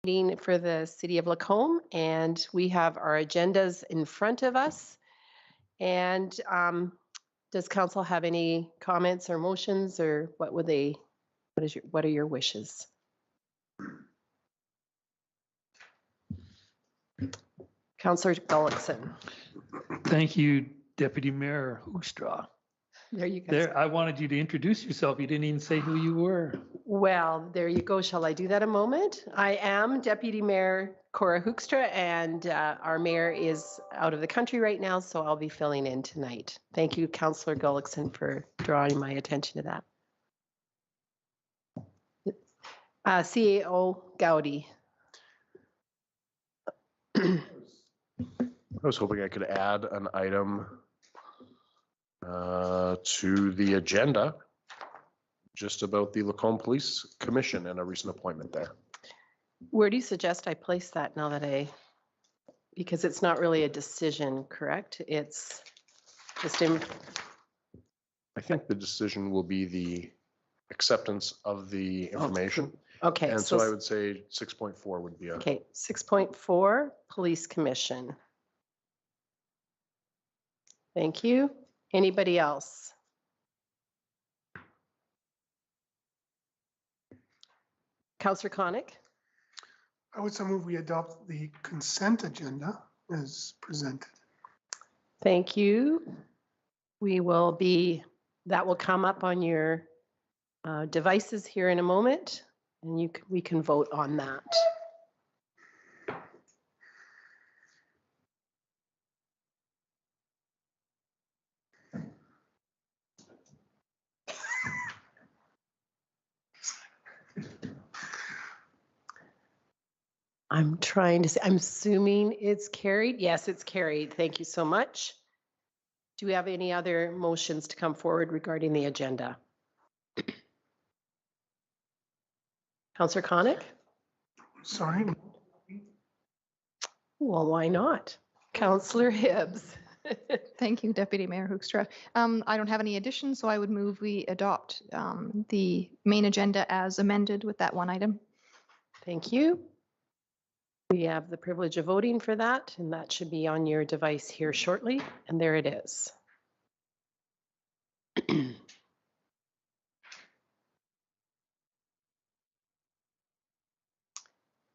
Meeting for the City of Lacombe, and we have our agendas in front of us. And does council have any comments or motions, or what are your wishes? Councillor Gullickson. Thank you, Deputy Mayor Hoekstra. There you go. There, I wanted you to introduce yourself. You didn't even say who you were. Well, there you go. Shall I do that a moment? I am Deputy Mayor Cora Hoekstra, and our mayor is out of the country right now, so I'll be filling in tonight. Thank you, Councillor Gullickson, for drawing my attention to that. CAO Gowdy. I was hoping I could add an item to the agenda just about the Lacombe Police Commission and a recent appointment there. Where do you suggest I place that now that because it's not really a decision, correct? It's just in. I think the decision will be the acceptance of the information. Okay. And so I would say 6.4 would be a. Okay, 6.4, Police Commission. Thank you. Anybody else? Councillor Koenig? I would so move we adopt the consent agenda as presented. Thank you. That will come up on your devices here in a moment, and we can vote on that. I'm trying to say, I'm assuming it's carried. Yes, it's carried. Thank you so much. Do we have any other motions to come forward regarding the agenda? Councillor Koenig? Sorry. Well, why not? Councillor Hibbs. Thank you, Deputy Mayor Hoekstra. I don't have any additions, so I would move we adopt the main agenda as amended with that one item. Thank you. We have the privilege of voting for that, and that should be on your device here shortly. And there it is.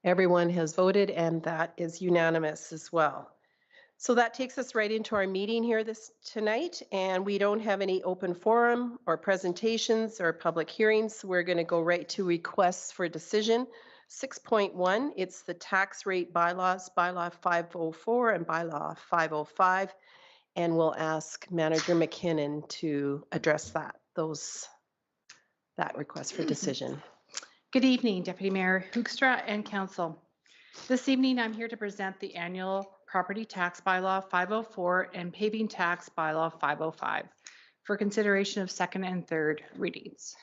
Everyone has voted, and that is unanimous as well. So that takes us right into our meeting here tonight, and we don't have any open forum or presentations or public hearings. So we're going to go right to requests for decision. 6.1, it's the tax rate bylaws, bylaw 504 and bylaw 505, and we'll ask Manager McKinnon to address that request for decision. Good evening, Deputy Mayor Hoekstra and Council. This evening, I'm here to present the annual property tax bylaw 504 and paving tax bylaw 505 for consideration of second and third readings.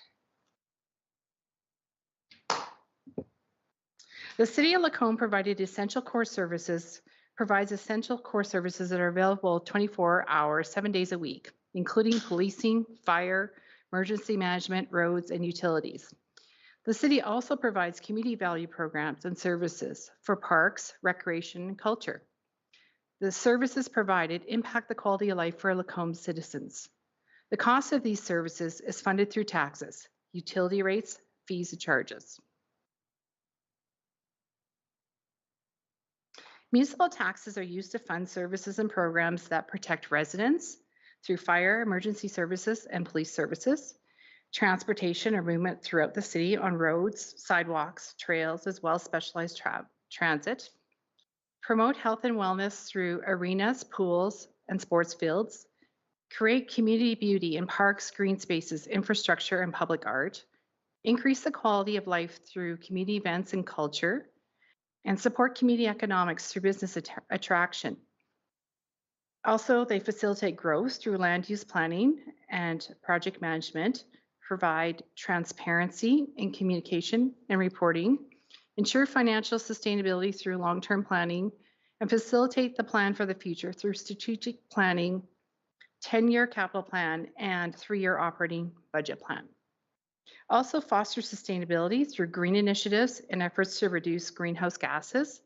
The City of Lacombe provides essential core services that are available 24 hours, 7 days a week, including policing, fire, emergency management, roads, and utilities. The city also provides community value programs and services for parks, recreation, and culture. The services provided impact the quality of life for Lacombe citizens. The cost of these services is funded through taxes, utility rates, fees, and charges. Municipal taxes are used to fund services and programs that protect residents through fire, emergency services, and police services, transportation or movement throughout the city on roads, sidewalks, trails, as well as specialized transit, promote health and wellness through arenas, pools, and sports fields, create community beauty in parks, green spaces, infrastructure, and public art, increase the quality of life through community events and culture, and support community economics through business attraction. Also, they facilitate growth through land use planning and project management, provide transparency in communication and reporting, ensure financial sustainability through long-term planning, and facilitate the plan for the future through strategic planning, 10-year capital plan, and 3-year operating budget plan. Also foster sustainability through green initiatives and efforts to reduce greenhouse gases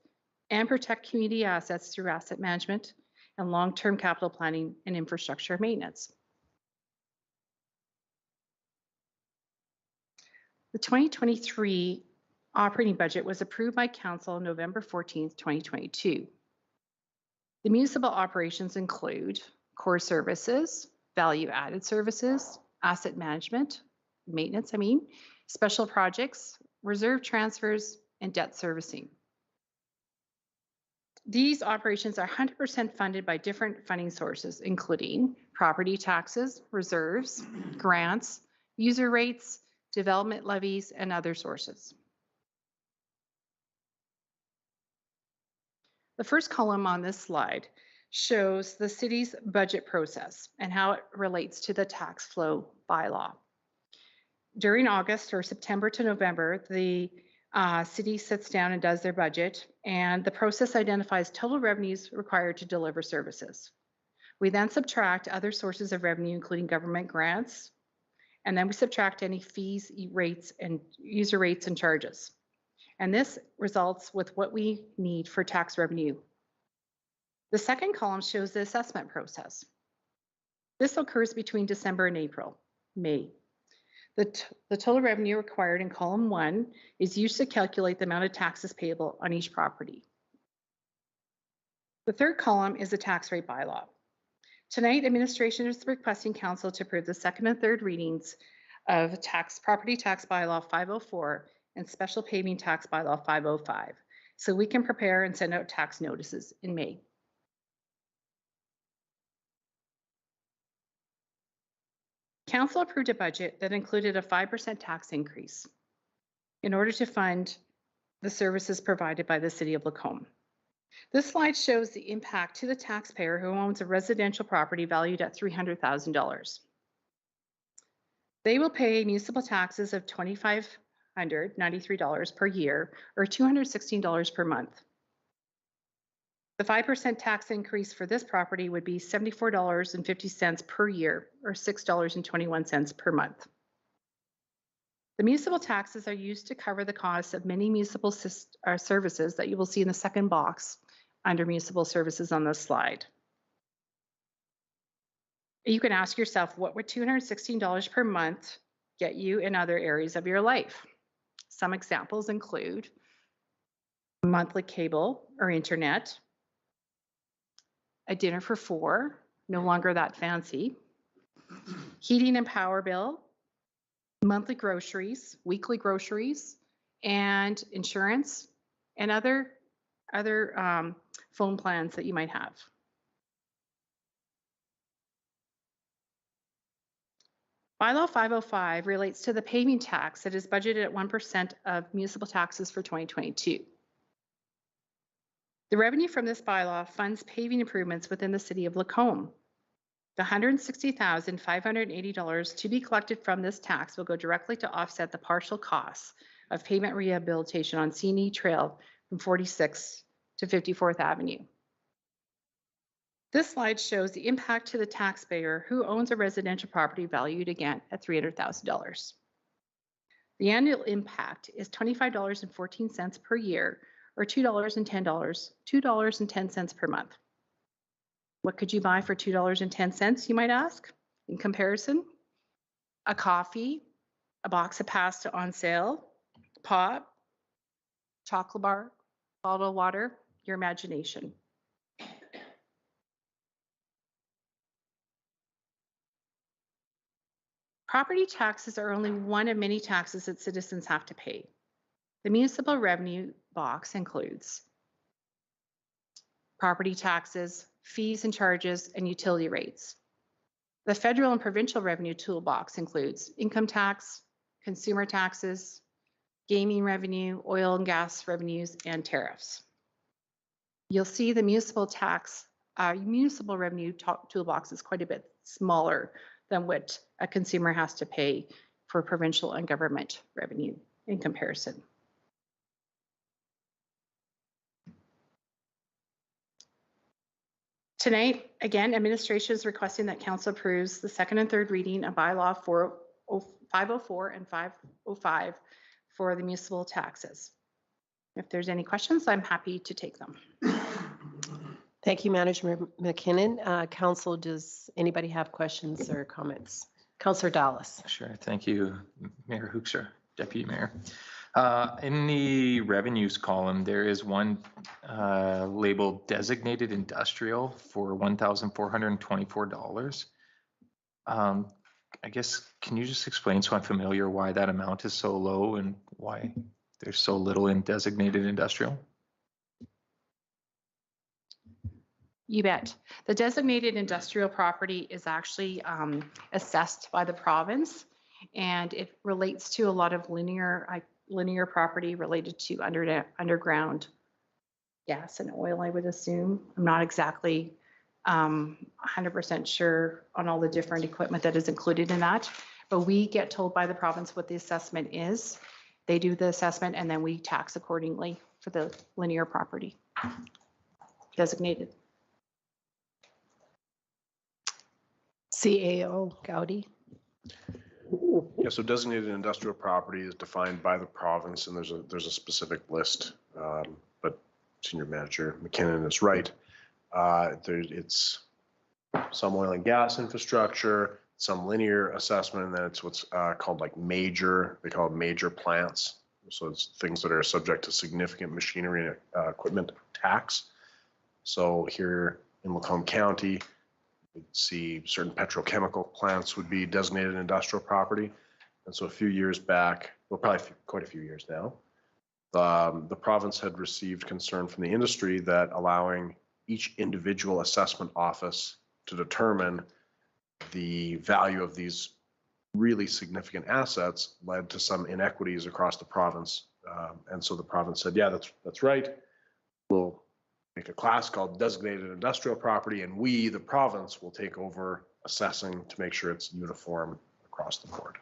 and protect community assets through asset management and long-term capital planning and infrastructure maintenance. The 2023 operating budget was approved by Council on November 14th, 2022. The municipal operations include core services, value-added services, asset management, maintenance, special projects, reserve transfers, and debt servicing. These operations are 100% funded by different funding sources, including property taxes, reserves, grants, user rates, development levies, and other sources. The first column on this slide shows the city's budget process and how it relates to the tax flow bylaw. During August or September to November, the city sits down and does their budget, and the process identifies total revenues required to deliver services. We then subtract other sources of revenue, including government grants, and then we subtract any fees, rates, and user rates and charges. And this results with what we need for tax revenue. The second column shows the assessment process. This occurs between December and May. The total revenue required in column 1 is used to calculate the amount of taxes payable on each property. The third column is the tax rate bylaw. Tonight, administration is requesting council to approve the second and third readings of property tax bylaw 504 and special paving tax bylaw 505, so we can prepare and send out tax notices in May. Council approved a budget that included a 5% tax increase in order to fund the services provided by the City of Lacombe. This slide shows the impact to the taxpayer who owns a residential property valued at $300,000. They will pay municipal taxes of $2,593 per year, or $216 per month. The 5% tax increase for this property would be $74.50 per year, or $6.21 per month. The municipal taxes are used to cover the costs of many municipal services that you will see in the second box under municipal services on this slide. You can ask yourself, what would $216 per month get you in other areas of your life? Some examples include monthly cable or internet, a dinner for 4, no longer that fancy, heating and power bill, monthly groceries, weekly groceries, and insurance, and other phone plans that you might have. Bylaw 505 relates to the paving tax that is budgeted at 1% of municipal taxes for 2022. The revenue from this bylaw funds paving improvements within the City of Lacombe. The $160,580 to be collected from this tax will go directly to offset the partial costs of pavement rehabilitation on C&E Trail from 46th to 54th Avenue. This slide shows the impact to the taxpayer who owns a residential property valued again at $300,000. The annual impact is $25.14 per year, or $2.10 per month. What could you buy for $2.10, you might ask? In comparison, a coffee, a box of pasta on sale, pop, chocolate bar, bottle of water, your imagination. Property taxes are only one of many taxes that citizens have to pay. The municipal revenue box includes property taxes, fees and charges, and utility rates. The federal and provincial revenue toolbox includes income tax, consumer taxes, gaming revenue, oil and gas revenues, and tariffs. You'll see the municipal revenue toolbox is quite a bit smaller than what a consumer has to pay for provincial and government revenue in comparison. Tonight, again, administration is requesting that council approves the second and third reading of bylaw 504 and 505 for the municipal taxes. If there's any questions, I'm happy to take them. Thank you, Manager McKinnon. Council, does anybody have questions or comments? Councillor Dallas. Sure. Thank you, Mayor Hoekstra, Deputy Mayor. In the revenues column, there is one labeled designated industrial for $1,424. I guess, can you just explain so I'm familiar why that amount is so low and why there's so little in designated industrial? You bet. The designated industrial property is actually assessed by the province, and it relates to a lot of linear property related to underground gas and oil, I would assume. I'm not exactly 100% sure on all the different equipment that is included in that, but we get told by the province what the assessment is. They do the assessment and then we tax accordingly for the linear property designated. CAO Gowdy. Yeah, so designated industrial property is defined by the province, and there's a specific list. But Senior Manager McKinnon is right. It's some oil and gas infrastructure, some linear assessment, and then it's what's called like major. They call it major plants. So it's things that are subject to significant machinery and equipment tax. So here in Macomb County, we'd see certain petrochemical plants would be designated industrial property. And so a few years back, well, probably quite a few years now, the province had received concern from the industry that allowing each individual assessment office to determine the value of these really significant assets led to some inequities across the province. And so the province said, yeah, that's right. We'll make a class called designated industrial property, and we, the province, will take over assessing to make sure it's uniform across the board.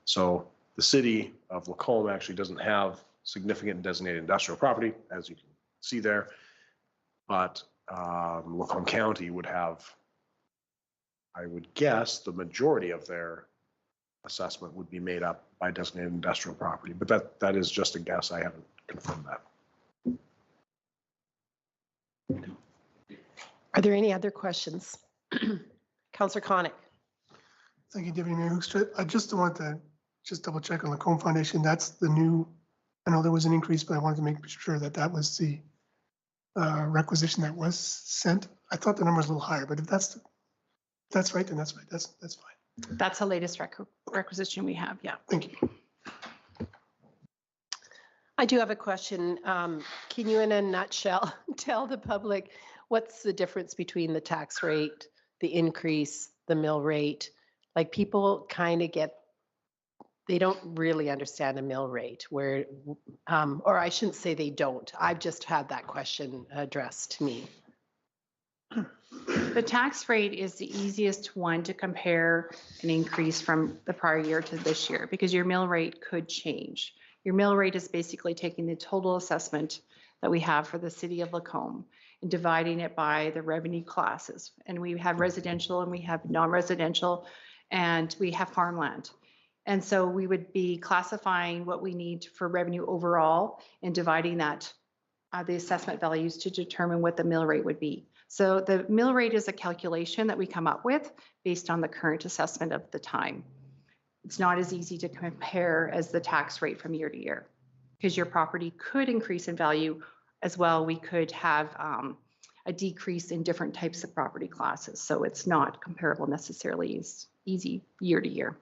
So the city of Lacombe actually doesn't have significant designated industrial property, as you can see there, but Lacombe County would have, I would guess, the majority of their assessment would be made up by designated industrial property, but that is just a guess. I haven't confirmed that. Are there any other questions? Councillor Connick. Thank you, Deputy Mayor Hoekstra. I just want to double check on the Lacombe Foundation. That's the new, I know there was an increase, but I wanted to make sure that that was the requisition that was sent. I thought the number was a little higher, but if that's right, then that's right. That's fine. That's the latest requisition we have, yeah. Thank you. I do have a question. Can you, in a nutshell, tell the public what's the difference between the tax rate, the increase, the mill rate? Like people kind of they don't really understand a mill rate where, or I shouldn't say they don't. I've just had that question addressed to me. The tax rate is the easiest one to compare an increase from the prior year to this year because your mill rate could change. Your mill rate is basically taking the total assessment that we have for the city of Lacombe and dividing it by the revenue classes. And we have residential and we have non-residential and we have farmland. And so we would be classifying what we need for revenue overall and dividing that, the assessment values to determine what the mill rate would be. So the mill rate is a calculation that we come up with based on the current assessment of the time. It's not as easy to compare as the tax rate from year to year because your property could increase in value as well. We could have a decrease in different types of property classes. So it's not comparable necessarily as easy year to year.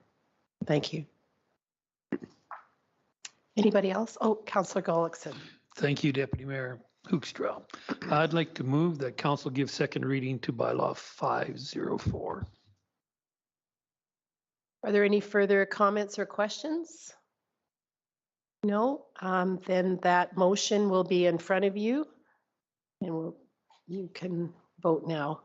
Thank you. Anybody else? Oh, Councillor Gullickson. Thank you, Deputy Mayor Hoekstra. I'd like to move that council give second reading to bylaw 504. Are there any further comments or questions? No, then that motion will be in front of you and you can vote now.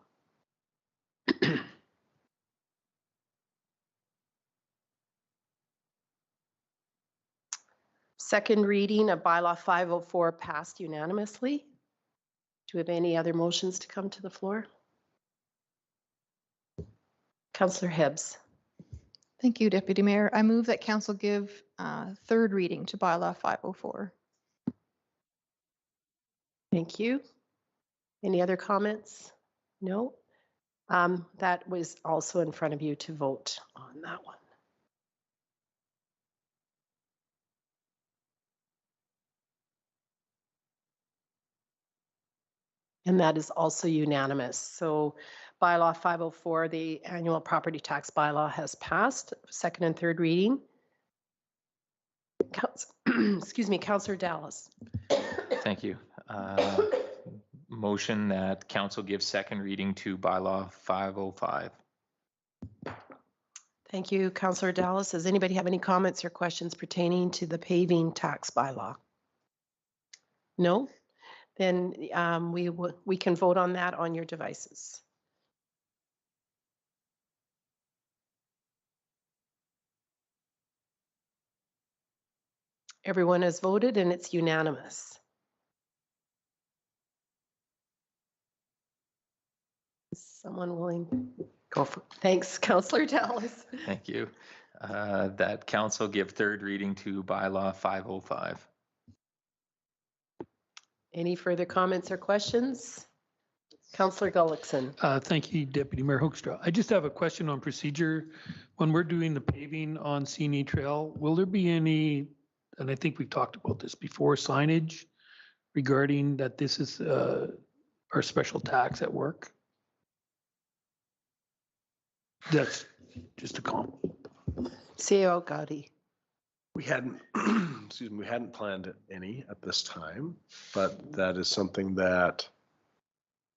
Second reading of bylaw 504 passed unanimously. Do we have any other motions to come to the floor? Councillor Hibbs. Thank you, Deputy Mayor. I move that council give third reading to bylaw 504. Thank you. Any other comments? No? That was also in front of you to vote on that one. And that is also unanimous. So bylaw 504, the annual property tax bylaw, has passed second and third reading. Excuse me, Councillor Dallas. Thank you. Motion that council give second reading to bylaw 505. Thank you, Councillor Dallas. Does anybody have any comments or questions pertaining to the paving tax bylaw? No? Then we can vote on that on your devices. Everyone has voted and it's unanimous. Is someone willing? Go for it. Thanks, Councillor Dallas. Thank you. That council give third reading to bylaw 505. Any further comments or questions? Councillor Gullickson. Thank you, Deputy Mayor Hoekstra. I just have a question on procedure. When we're doing the paving on CNE Trail, will there be any, and I think we've talked about this before, signage regarding that this is our special tax at work? That's just a comment. CEO Gaudi. We hadn't, excuse me, we hadn't planned any at this time, but that is something that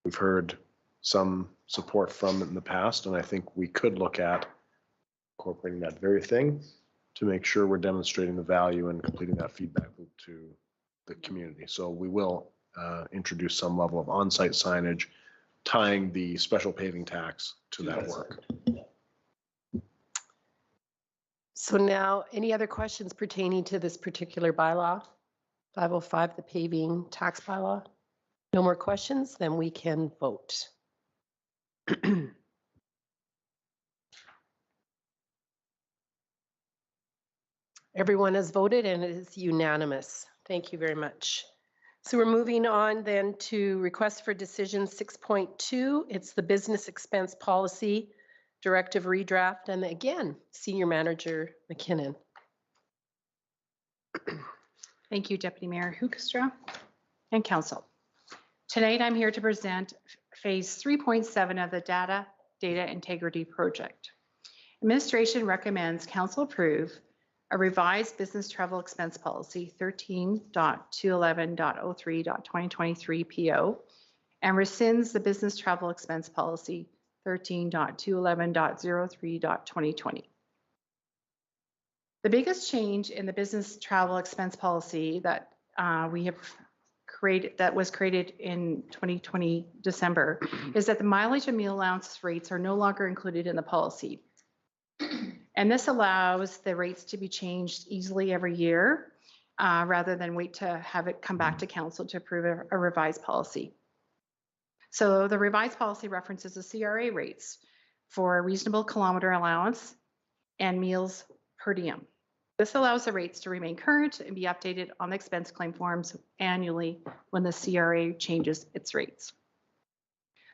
we've heard some support from in the past, and I think we could look at incorporating that very thing to make sure we're demonstrating the value and completing that feedback loop to the community. So we will introduce some level of on-site signage tying the special paving tax to that work. So now, any other questions pertaining to this particular bylaw? 505, the paving tax bylaw? No more questions? Then we can vote. Everyone has voted and it is unanimous. Thank you very much. So we're moving on then to request for decision 6.2. It's the business expense policy directive redraft. And again, Senior Manager McKinnon. Thank you, Deputy Mayor Hoekstra and Council. Tonight, I'm here to present phase 3.7 of the Data Integrity Project. Administration recommends Council approve a revised business travel expense policy 13.211.03.2023 PO and rescinds the business travel expense policy 13.211.03.2020. The biggest change in the business travel expense policy that we have created, that was created in 2020 December, is that the mileage and meal allowance rates are no longer included in the policy. And this allows the rates to be changed easily every year rather than wait to have it come back to council to approve a revised policy. So the revised policy references the CRA rates for a reasonable kilometer allowance and meals per diem. This allows the rates to remain current and be updated on the expense claim forms annually when the CRA changes its rates.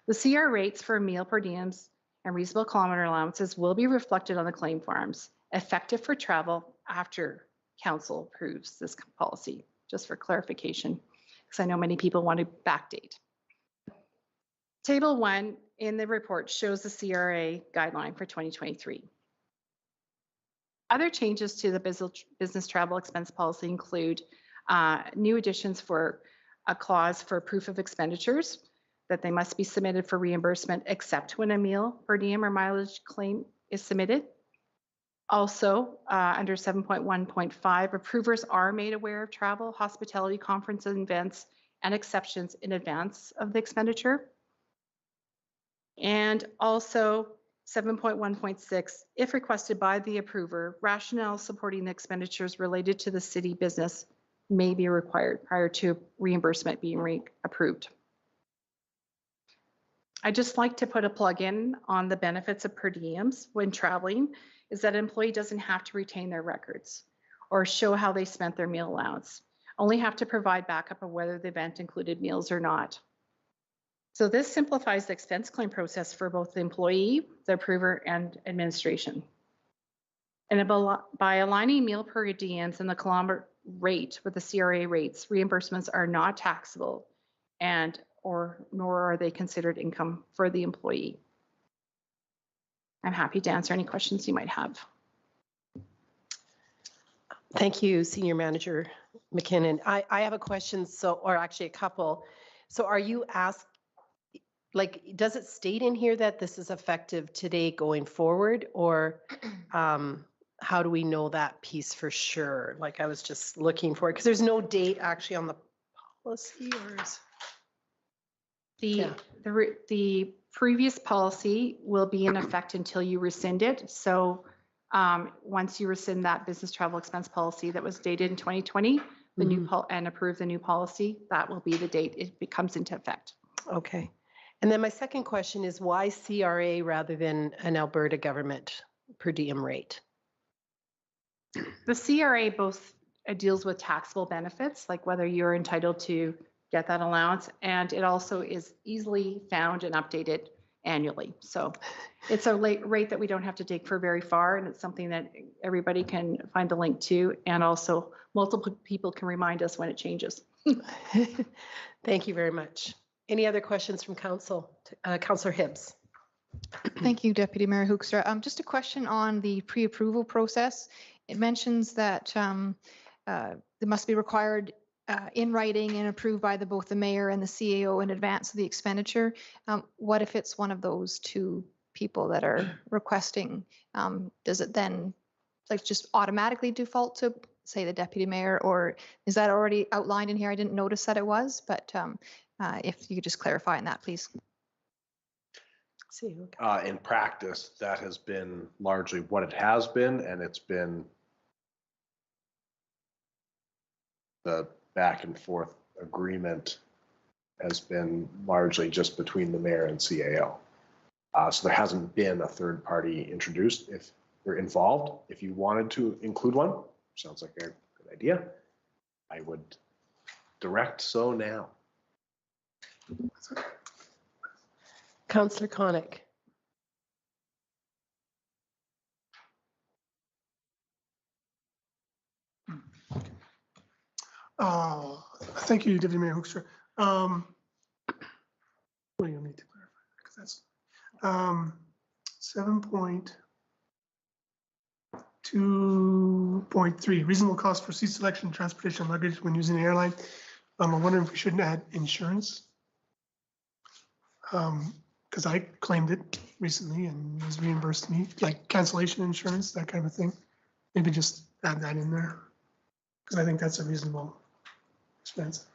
The CR rates for meal per diems and reasonable kilometer allowances will be reflected on the claim forms, effective for travel after council approves this policy, just for clarification, because I know many people want to backdate. Table 1 in the report shows the CRA guideline for 2023. Other changes to the business travel expense policy include new additions for a clause for proof of expenditures, that they must be submitted for reimbursement except when a meal per diem or mileage claim is submitted. Also, under 7.1.5, approvers are made aware of travel, hospitality, conference and events, and exceptions in advance of the expenditure. And also 7.1.6, if requested by the approver, rationale supporting the expenditures related to the city business may be required prior to reimbursement being approved. I'd just like to put a plug in on the benefits of per diems when traveling. is that an employee doesn't have to retain their records or show how they spent their meal allowance, only have to provide backup of whether the event included meals or not. So this simplifies the expense claim process for both the employee, the approver, and administration. And by aligning meal per diems and the kilometer rate with the CRA rates, reimbursements are not taxable nor are they considered income for the employee. I'm happy to answer any questions you might have. Thank you, Senior Manager McKinnon. I have a question, or actually a couple. So are you asked, like, does it state in here that this is effective today going forward, or how do we know that piece for sure? Like, I was just looking for it because there's no date actually on the policy, or is... The previous policy will be in effect until you rescind it. So once you rescind that business travel expense policy that was dated in 2020, the new and approve the new policy, that will be the date it becomes into effect. Okay. And then my second question is, why CRA rather than an Alberta government per diem rate? The CRA both deals with taxable benefits, like whether you're entitled to get that allowance, and it also is easily found and updated annually. So it's a rate that we don't have to dig for very far, and it's something that everybody can find a link to, and also multiple people can remind us when it changes. Thank you very much. Any other questions from Council? Councillor Hibbs. Thank you, Deputy Mayor Hoekstra. Just a question on the pre-approval process. It mentions that it must be required in writing and approved by both the mayor and the CAO in advance of the expenditure. What if it's one of those two people that are requesting? Does it then just automatically default to, say, the deputy mayor, or is that already outlined in here? I didn't notice that it was, but if you could just clarify on that, please. In practice, that has been largely what it has been, and it's been the back and forth agreement has been largely just between the mayor and CAO. So there hasn't been a third party introduced. If you're involved, if you wanted to include one, sounds like a good idea, I would direct so now. Councillor Koenig. Thank you, Deputy Mayor Hoekstra. What do you need to clarify? Because that's 7.2.3, reasonable cost for seat selection, transportation, luggage when using the airline. I'm wondering if we shouldn't add insurance. Because I claimed it recently and was reimbursed me, like cancellation insurance, that kind of thing. Maybe just add that in there, because I think that's a reasonable expense.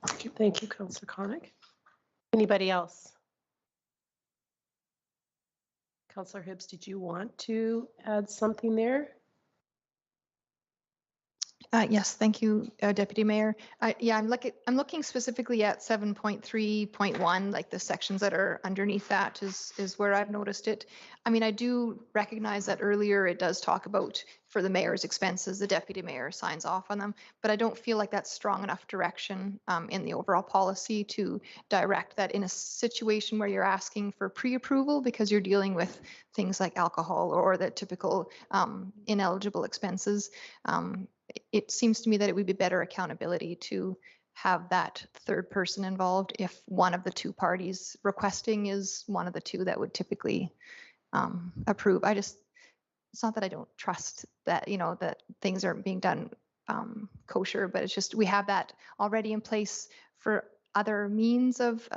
Thank you. Thank you, Councillor Koenig. Anybody else? Councillor Hibbs, did you want to add something there? Yes, thank you, Deputy Mayor. Yeah, I'm looking specifically at 7.3.1, like the sections that are underneath that is where I've noticed it. I mean, I do recognize that earlier it does talk about for the mayor's expenses, the deputy mayor signs off on them, but I don't feel like that's strong enough direction in the overall policy to direct that in a situation where you're asking for pre-approval because you're dealing with things like alcohol or the typical ineligible expenses. It seems to me that it would be better accountability to have that third person involved if one of the two parties requesting is one of the two that would typically approve. It's not that I don't trust that, that things are being done kosher, but it's just we have that already in place for other means of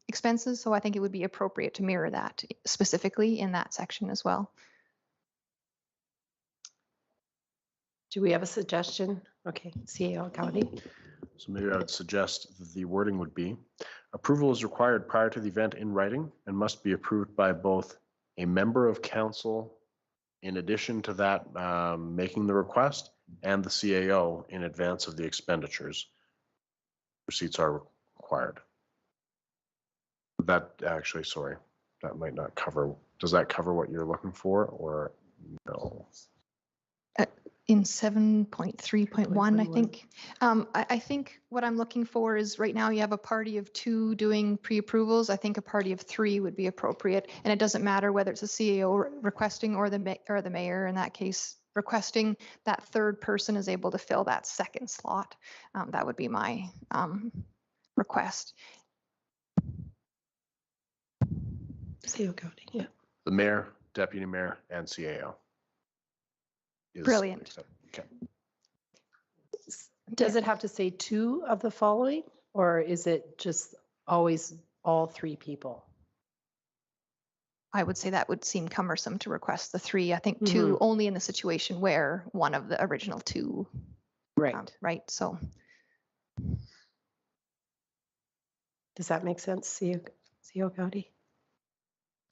expenses. So I think it would be appropriate to mirror that specifically in that section as well. Do we have a suggestion? Okay, CAO Gowdy. So maybe I would suggest that the wording would be, approval is required prior to the event in writing and must be approved by both a member of council in addition to that making the request and the CAO in advance of the expenditures. Receipts are required. That actually, sorry, that might not cover, does that cover what you're looking for or no? In 7.3.1, I 3.1. think. I think what I'm looking for is right now you have a party of 2 doing pre-approvals. I think a party of 3 would be appropriate. And it doesn't matter whether it's a CEO requesting or the mayor in that case requesting. That third person is able to fill that second slot. That would be my request. CEO County, yeah. The mayor, deputy mayor, and CAO. is Brilliant. accepted. Okay. Does it have to say 2 of the following, or is it just always all 3 people? I would say that would seem cumbersome to request the 3. I think 2 only in the situation where one of the original 2. Right. Right. So Does that make sense, CEO County?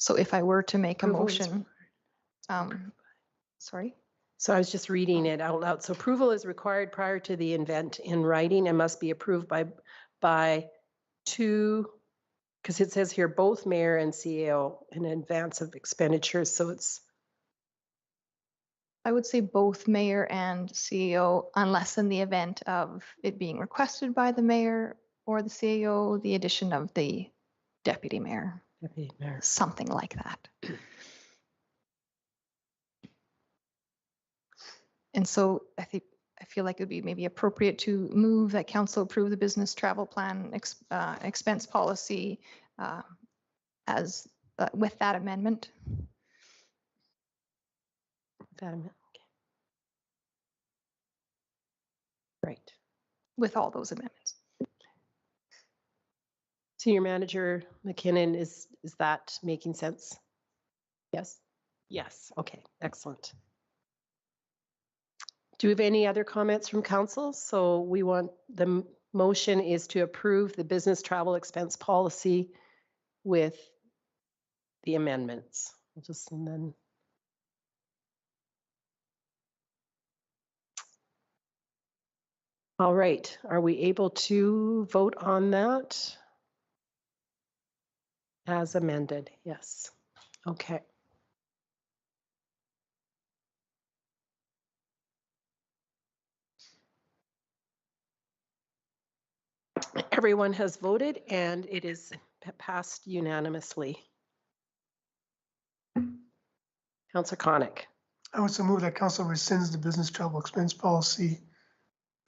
so if I were to make a Approval is motion, sorry. So I was just reading it out loud. So approval is required prior to the event in writing and must be approved by 2, because it says here both mayor and CEO in advance of expenditures. So it's, I would say both mayor and CEO, unless in the event of it being requested by the mayor or the CEO, the addition of the deputy mayor, deputy mayor. something like that. And so I feel like it would be maybe appropriate to move that council approve the business travel plan expense policy as with that amendment. Okay. Right. With all those amendments. Senior Manager McKinnon, is that making sense? Yes? Yes. Okay, excellent. Do we have any other comments from council? So we want, the motion is to approve the business travel expense policy with the amendments. And then. All right, are we able to vote on that? As amended, yes. Okay. Everyone has voted and it is passed unanimously. Councillor Konik. I would so move that council rescinds the business travel expense policy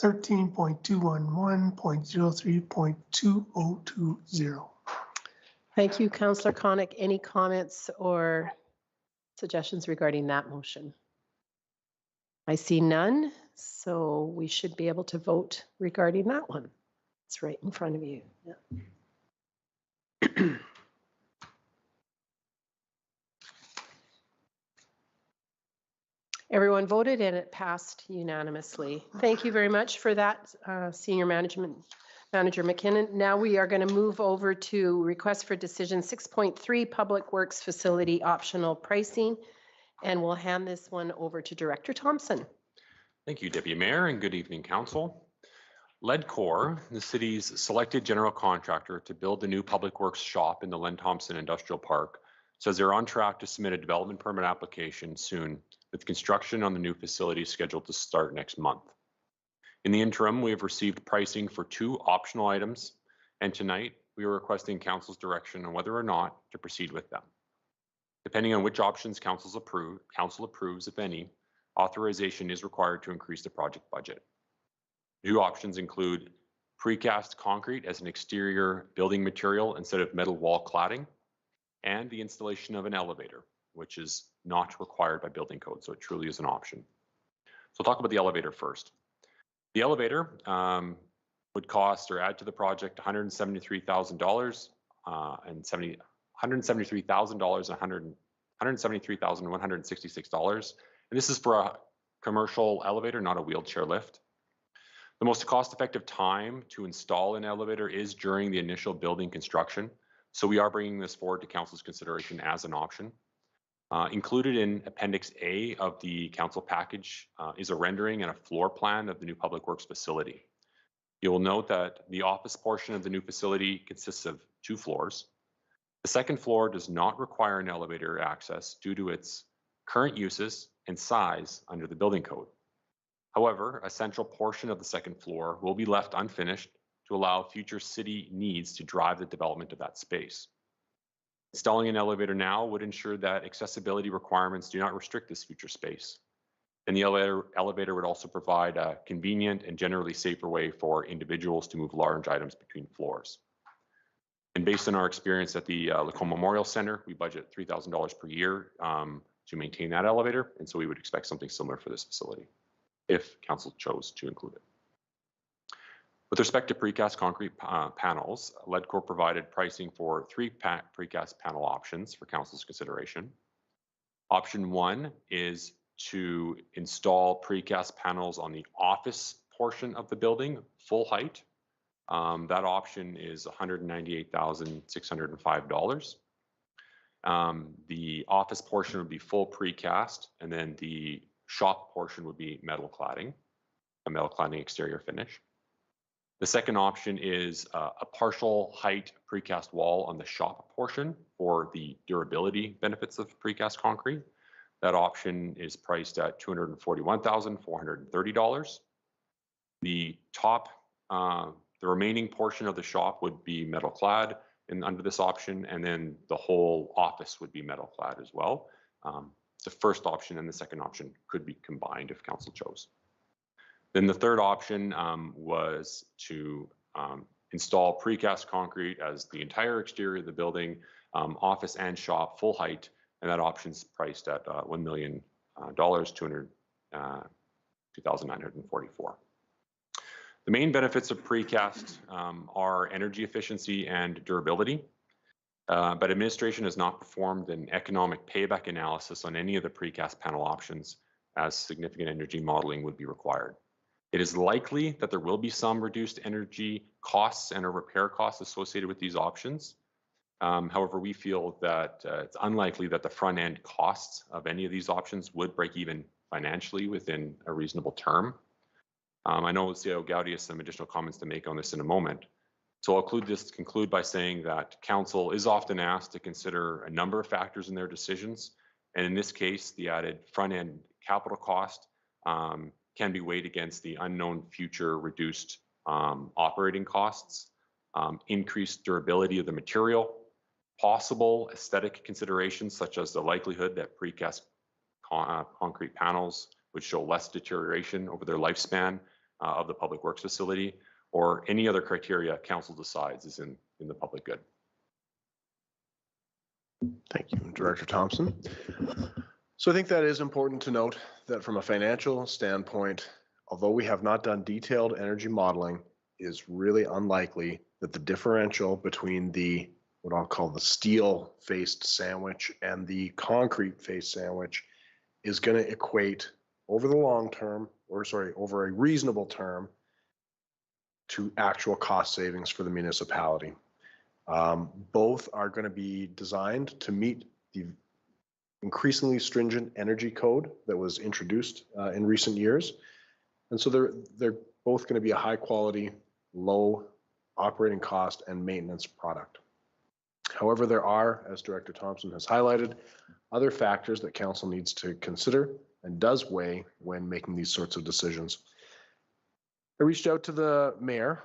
13.211.03.2020. Thank you, Councillor Konik. Any comments or suggestions regarding that motion? I see none, so we should be able to vote regarding that one. It's right in front of you. Yeah. Everyone voted and it passed unanimously. Thank you very much for that, Senior Manager McKinnon. Now we are going to move over to request for decision 6.3, Public Works Facility Optional Pricing, and we'll hand this one over to Director Thompson. Thank you, Deputy Mayor, and good evening, Council. Ledcor, the city's selected general contractor to build the new Public Works shop in the Len Thompson Industrial Park, says they're on track to submit a development permit application soon, with construction on the new facility scheduled to start next month. In the interim, we have received pricing for 2 optional items, and tonight we are requesting Council's direction on whether or not to proceed with them. Depending on which options Council approves, if any, authorization is required to increase the project budget. New options include precast concrete as an exterior building material instead of metal wall cladding, and the installation of an elevator, which is not required by building code, so it truly is an option. So I'll talk about the elevator first. The elevator would cost or add to the project $173,000 and $173,166, and this is for a commercial elevator, not a wheelchair lift. The most cost-effective time to install an elevator is during the initial building construction, so we are bringing this forward to Council's consideration as an option. Included in Appendix A of the Council package is a rendering and a floor plan of the new Public Works facility. You will note that the office portion of the new facility consists of 2 floors. The second floor does not require an elevator access due to its current uses and size under the building code. However, a central portion of the second floor will be left unfinished to allow future city needs to drive the development of that space. Installing an elevator now would ensure that accessibility requirements do not restrict this future space. And the elevator would also provide a convenient and generally safer way for individuals to move large items between floors. And based on our experience at the Lacombe Memorial Center, we budget $3,000 per year to maintain that elevator. And so we would expect something similar for this facility if council chose to include it. With respect to precast concrete panels, Ledcor provided pricing for 3 precast panel options for council's consideration. Option 1 is to install precast panels on the office portion of the building, full height. That option is $198,605. The office portion would be full precast, and then the shop portion would be metal cladding, a metal cladding exterior finish. The second option is a partial height precast wall on the shop portion for the durability benefits of precast concrete. That option is priced at $241,430. The remaining portion of the shop would be metal clad under this option, and then the whole office would be metal clad as well. The first option and the second option could be combined if council chose. Then the third option was to install precast concrete as the entire exterior of the building, office and shop, full height, and that option's priced at $1 million, $2,944. The main benefits of precast are energy efficiency and durability, but administration has not performed an economic payback analysis on any of the precast panel options, as significant energy modeling would be required. It is likely that there will be some reduced energy costs and or repair costs associated with these options. However, we feel that it's unlikely that the front end costs of any of these options would break even financially within a reasonable term. I know CIO Gowdy has some additional comments to make on this in a moment. So I'll conclude by saying that council is often asked to consider a number of factors in their decisions. And in this case, the added front end capital cost can be weighed against the unknown future reduced operating costs, increased durability of the material, possible aesthetic considerations such as the likelihood that precast concrete panels would show less deterioration over their lifespan of the public works facility, or any other criteria council decides is in the public good. Thank you, Director Thompson. So I think that is important to note that from a financial standpoint, although we have not done detailed energy modeling, it is really unlikely that the differential between the what I'll call the steel-faced sandwich and the concrete-faced sandwich is going to equate over the long term, or sorry, over a reasonable term, to actual cost savings for the municipality. Both are going to be designed to meet the increasingly stringent energy code that was introduced in recent years. And so they're both going to be a high quality, low operating cost and maintenance product. However, there are, as Director Thompson has highlighted, other factors that council needs to consider and does weigh when making these sorts of decisions. I reached out to the mayor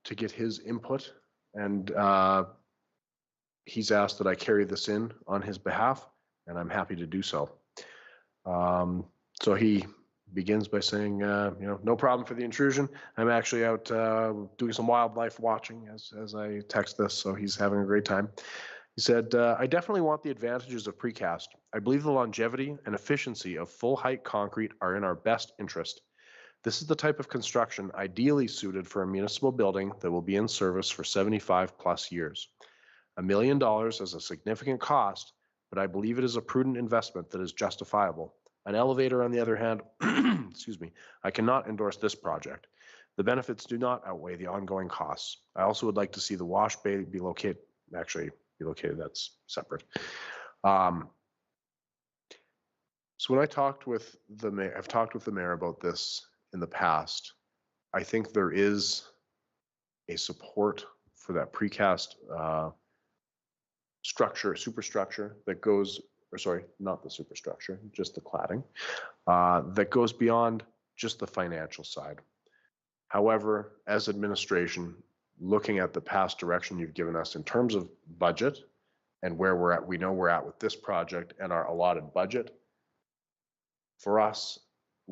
to get his input, and he's asked that I carry this in on his behalf, and I'm happy to do so. So he begins by saying, no problem for the intrusion. I'm actually out doing some wildlife watching as I text this, so he's having a great time. He said, I definitely want the advantages of precast. I believe the longevity and efficiency of full height concrete are in our best interest. This is the type of construction ideally suited for a municipal building that will be in service for 75 plus years. $1 million is a significant cost, but I believe it is a prudent investment that is justifiable. An elevator, on the other hand, excuse me, I cannot endorse this project. The benefits do not outweigh the ongoing costs. I also would like to see the wash bay be located, that's separate. So when I talked with the mayor, I've talked with the mayor about this in the past. I think there is a support for that precast structure, superstructure that goes, or sorry, not the superstructure, just the cladding, that goes beyond just the financial side. However, as administration, looking at the past direction you've given us in terms of budget and where we're at, we know we're at with this project and our allotted budget. For us,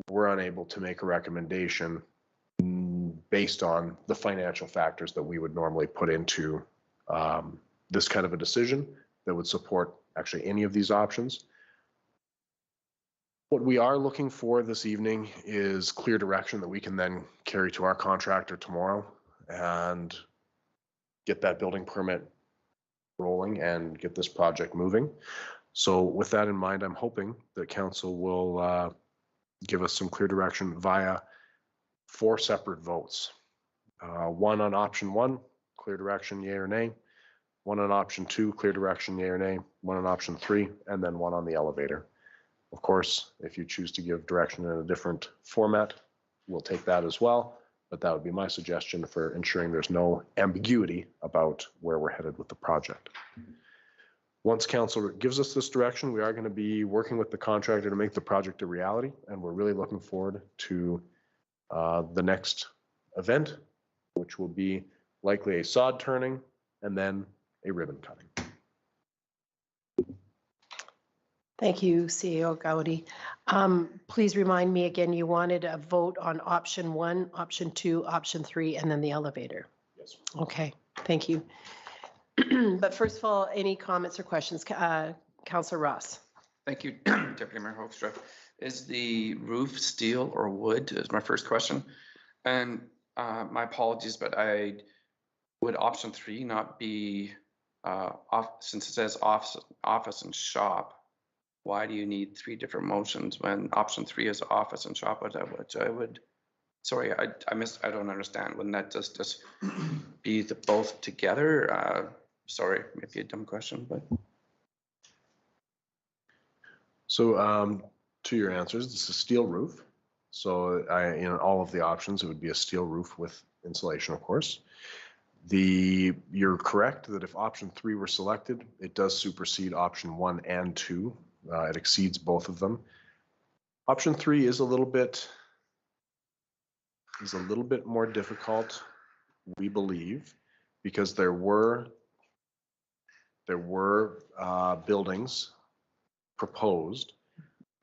we're unable to make a recommendation based on the financial factors that we would normally put into this kind of a decision that would support actually any of these options. What we are looking for this evening is clear direction that we can then carry to our contractor tomorrow and get that building permit rolling and get this project moving. So with that in mind, I'm hoping that council will give us some clear direction via 4 separate votes. One on option 1, clear direction, yay or nay. One on option 2, clear direction, yay or nay. One on option 3, and then one on the elevator. Of course, if you choose to give direction in a different format, we'll take that as well. But that would be my suggestion for ensuring there's no ambiguity about where we're headed with the project. Once council gives us this direction, we are going to be working with the contractor to make the project a reality. And we're really looking forward to the next event, which will be likely a sod turning and then a ribbon cutting. Thank you, CEO Gowdy. Please remind me again, you wanted a vote on option 1, option 2, option 3, and then the elevator. Yes. Okay, thank you. But first of all, any comments or questions? Councillor Ross. Thank you, Deputy Mayor Hoekstra. Is the roof steel or wood is my first question. And my apologies, but would option 3 not be off, since it says office and shop? Why do you need 3 different motions when option 3 is office and shop, which I would, sorry, I don't understand. Wouldn't that just be the both together? Sorry, maybe a dumb question, but. So to your answers, this is a steel roof. So in all of the options, it would be a steel roof with insulation, of course. You're correct that if option 3 were selected, it does supersede option 1 and 2. It exceeds both of them. Option 3 is a little bit more difficult, we believe, because there were buildings proposed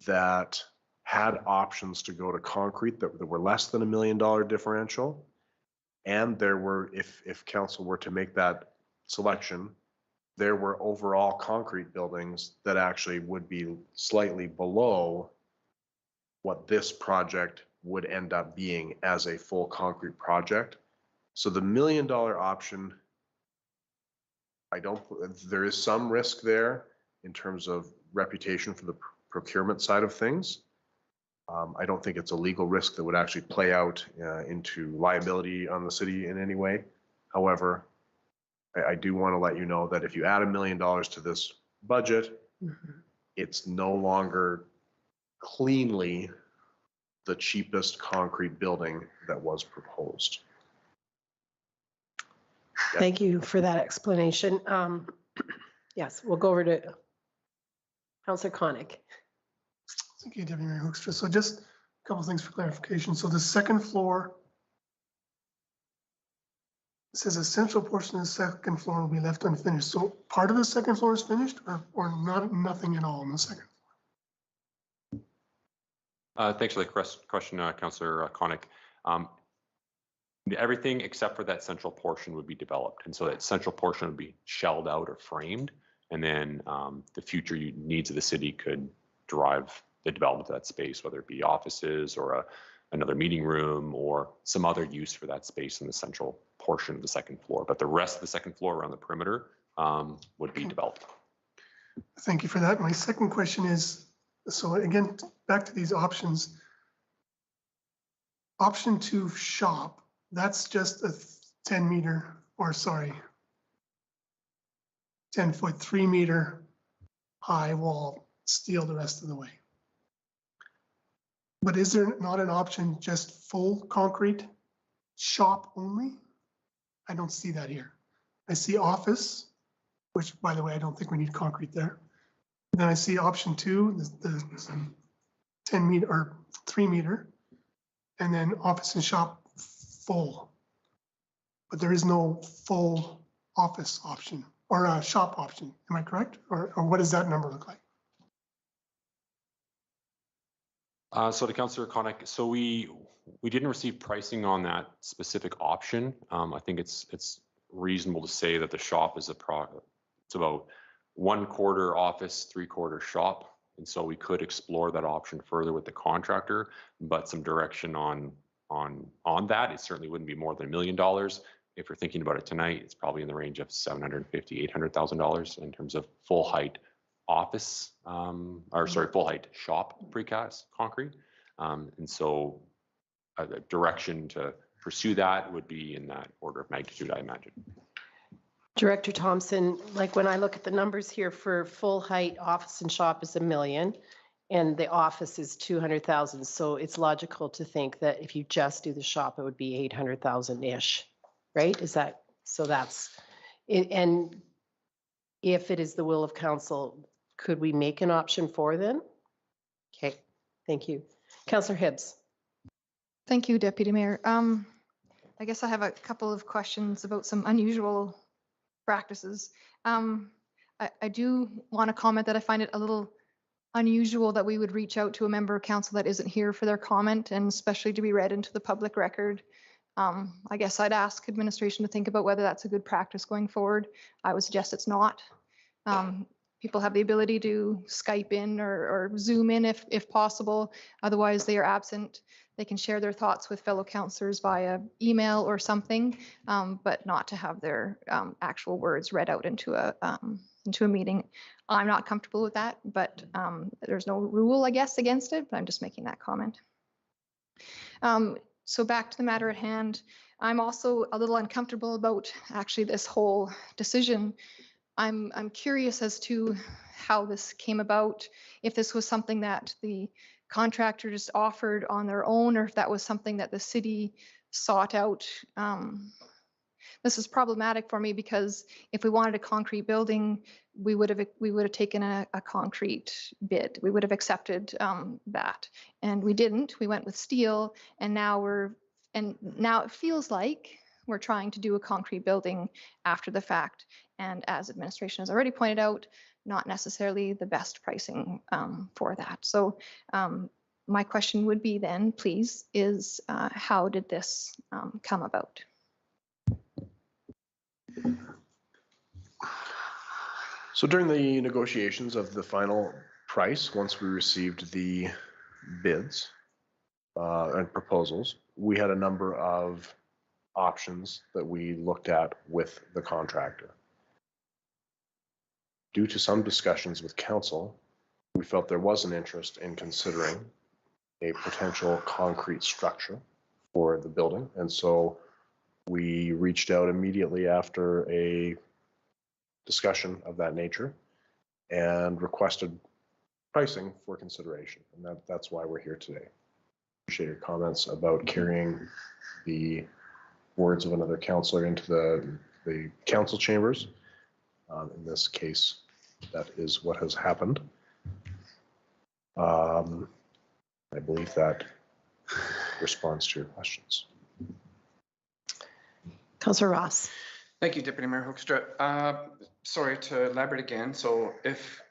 that had options to go to concrete that were less than $1 million differential. And there were, if council were to make that selection, there were overall concrete buildings that actually would be slightly below what this project would end up being as a full concrete project. So the $1 million option, there is some risk there in terms of reputation for the procurement side of things. I don't think it's a legal risk that would actually play out into liability on the city in any way. However, I do want to let you know that if you add $1 million to this budget, it's no longer cleanly the cheapest concrete building that was proposed. Thank you for that explanation. Yes, we'll go over to Councillor Koenig. Thank you, Deputy Mayor Hoekstra. So just a couple of things for clarification. So the second floor, it says a central portion of the second floor will be left unfinished. So part of the second floor is finished or nothing at all on the second floor? Thanks for the question, Councillor Koenig. Everything except for that central portion would be developed. And so that central portion would be shelled out or framed. And then the future needs of the city could drive the development of that space, whether it be offices or another meeting room or some other use for that space in the central portion of the second floor. But the rest of the second floor around the perimeter would be developed. Thank you for that. My second question is, so again, back to these options. Option 2 shop, that's just a 10-foot, 3-meter high wall, steel the rest of the way. But is there not an option just full concrete shop only? I don't see that here. I see office which by the way, I don't think we need concrete there. Then I see option 2, the 10 meter or 3 meter, and then office and shop full. But there is no full office option or a shop option. Am I correct? Or what does that number look like? So to Councillor Connick, so we didn't receive pricing on that specific option. I think it's reasonable to say that the shop is it's about 1/4 office, 3/4 shop. And so we could explore that option further with the contractor, but some direction on that. It certainly wouldn't be more than $1 million. If you're thinking about it tonight, it's probably in the range of $750,000, $800,000 in terms of full height office, full height shop precast concrete. And so a direction to pursue that would be in that order of magnitude, I imagine. Director Thompson, like when I look at the numbers here for full height office and shop is $1 million and the office is 200,000. So it's logical to think that if you just do the shop, it would be 800,000-ish, right? Is that, so that's, and if it is the will of council, could we make an option 4 then? Okay, thank you. Councillor Hibbs. Thank you, Deputy Mayor. I guess I have a couple of questions about some unusual practices. I do want to comment that I find it a little unusual that we would reach out to a member of council that isn't here for their comment, and especially to be read into the public record. I guess I'd ask administration to think about whether that's a good practice going forward. I would suggest it's not. People have the ability to Skype in or Zoom in if possible. Otherwise, they are absent. They can share their thoughts with fellow councillors via email or something, but not to have their actual words read out into a meeting. I'm not comfortable with that, but there's no rule, I guess, against it, but I'm just making that comment. So back to the matter at hand, I'm also a little uncomfortable about actually this whole decision. I'm curious as to how this came about, if this was something that the contractor just offered on their own, or if that was something that the city sought out. This is problematic for me because if we wanted a concrete building, we would have taken a concrete bid. We would have accepted that, and we didn't. We went with steel, and now it feels like we're trying to do a concrete building after the fact. And as administration has already pointed out, not necessarily the best pricing for that. So my question would be then, please, is how did this come about? So during the negotiations of the final price, once we received the bids and proposals, we had a number of options that we looked at with the contractor. Due to some discussions with council, we felt there was an interest in considering a potential concrete structure for the building. And so we reached out immediately after a discussion of that nature and requested pricing for consideration. And that's why we're here today. Appreciate your comments about carrying the words of another councillor into the council chambers. In this case, that is what has happened. I believe that responds to your questions. Councillor Ross. Thank you, Deputy Mayor Hoekstra. Sorry to elaborate again. So if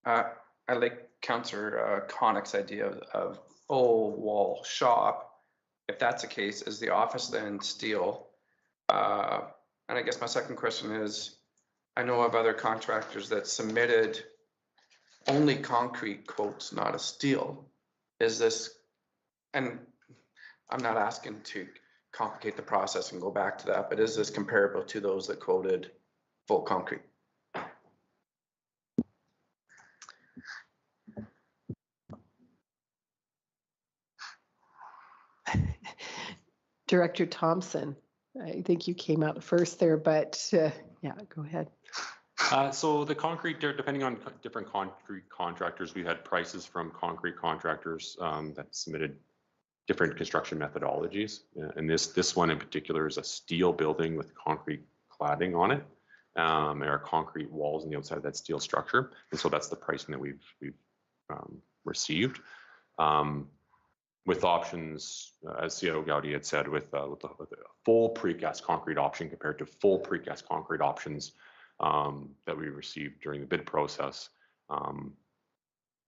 I like Councillor Connick's idea of full wall shop, if that's the case, is the office then steel? And I guess my second question is, I know of other contractors that submitted only concrete quotes, not a steel. Is this, and I'm not asking to complicate the process and go back to that, but is this comparable to those that quoted full concrete? Director Thompson, I think you came out first there, but yeah, go ahead. So the concrete, depending on different concrete contractors, we had prices from concrete contractors that submitted different construction methodologies. And this one in particular is a steel building with concrete cladding on it. and our concrete walls on the outside of that steel structure. And so that's the pricing that we've received. With options, as CEO Gowdy had said, with the full precast concrete option compared to full precast concrete options that we received during the bid process,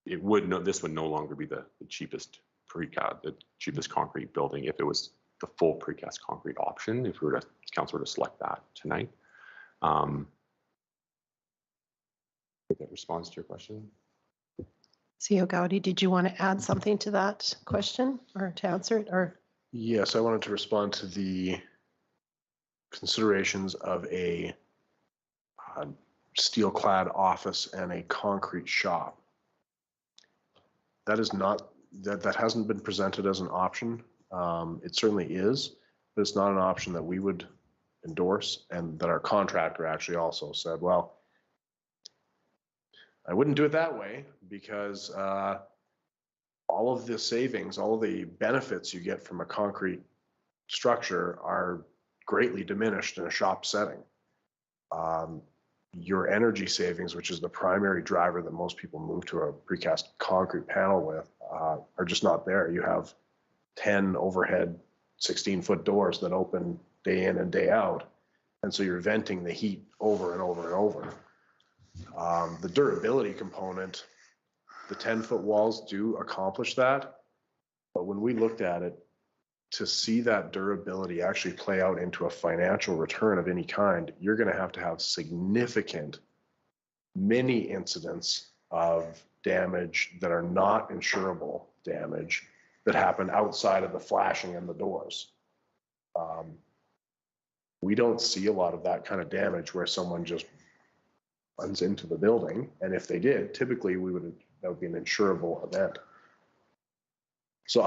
this would no longer be the cheapest precast, the cheapest concrete building if it was the full precast concrete option. If we were to council were to select that tonight, if that responds to your question. CEO Gowdy, did you want to add something to that question or to answer it? Or Yes, I wanted to respond to the considerations of a steel-clad office and a concrete shop. That is not, that hasn't been presented as an option. It certainly is, but it's not an option that we would endorse, and that our contractor actually also said, well, I wouldn't do it that way because all of the savings, all of the benefits you get from a concrete structure are greatly diminished in a shop setting. Your energy savings, which is the primary driver that most people move to a precast concrete panel with, are just not there. You have 10 overhead 16-foot doors that open day in and day out. And so you're venting the heat over and over and over. The durability component, the 10-foot walls do accomplish that. But when we looked at it, to see that durability actually play out into a financial return of any kind, you're going to have significant many incidents of damage that are not insurable damage that happen outside of the flashing and the doors. We don't see a lot of that kind of damage where someone just runs into the building, and if they did, typically that would be an insurable event. So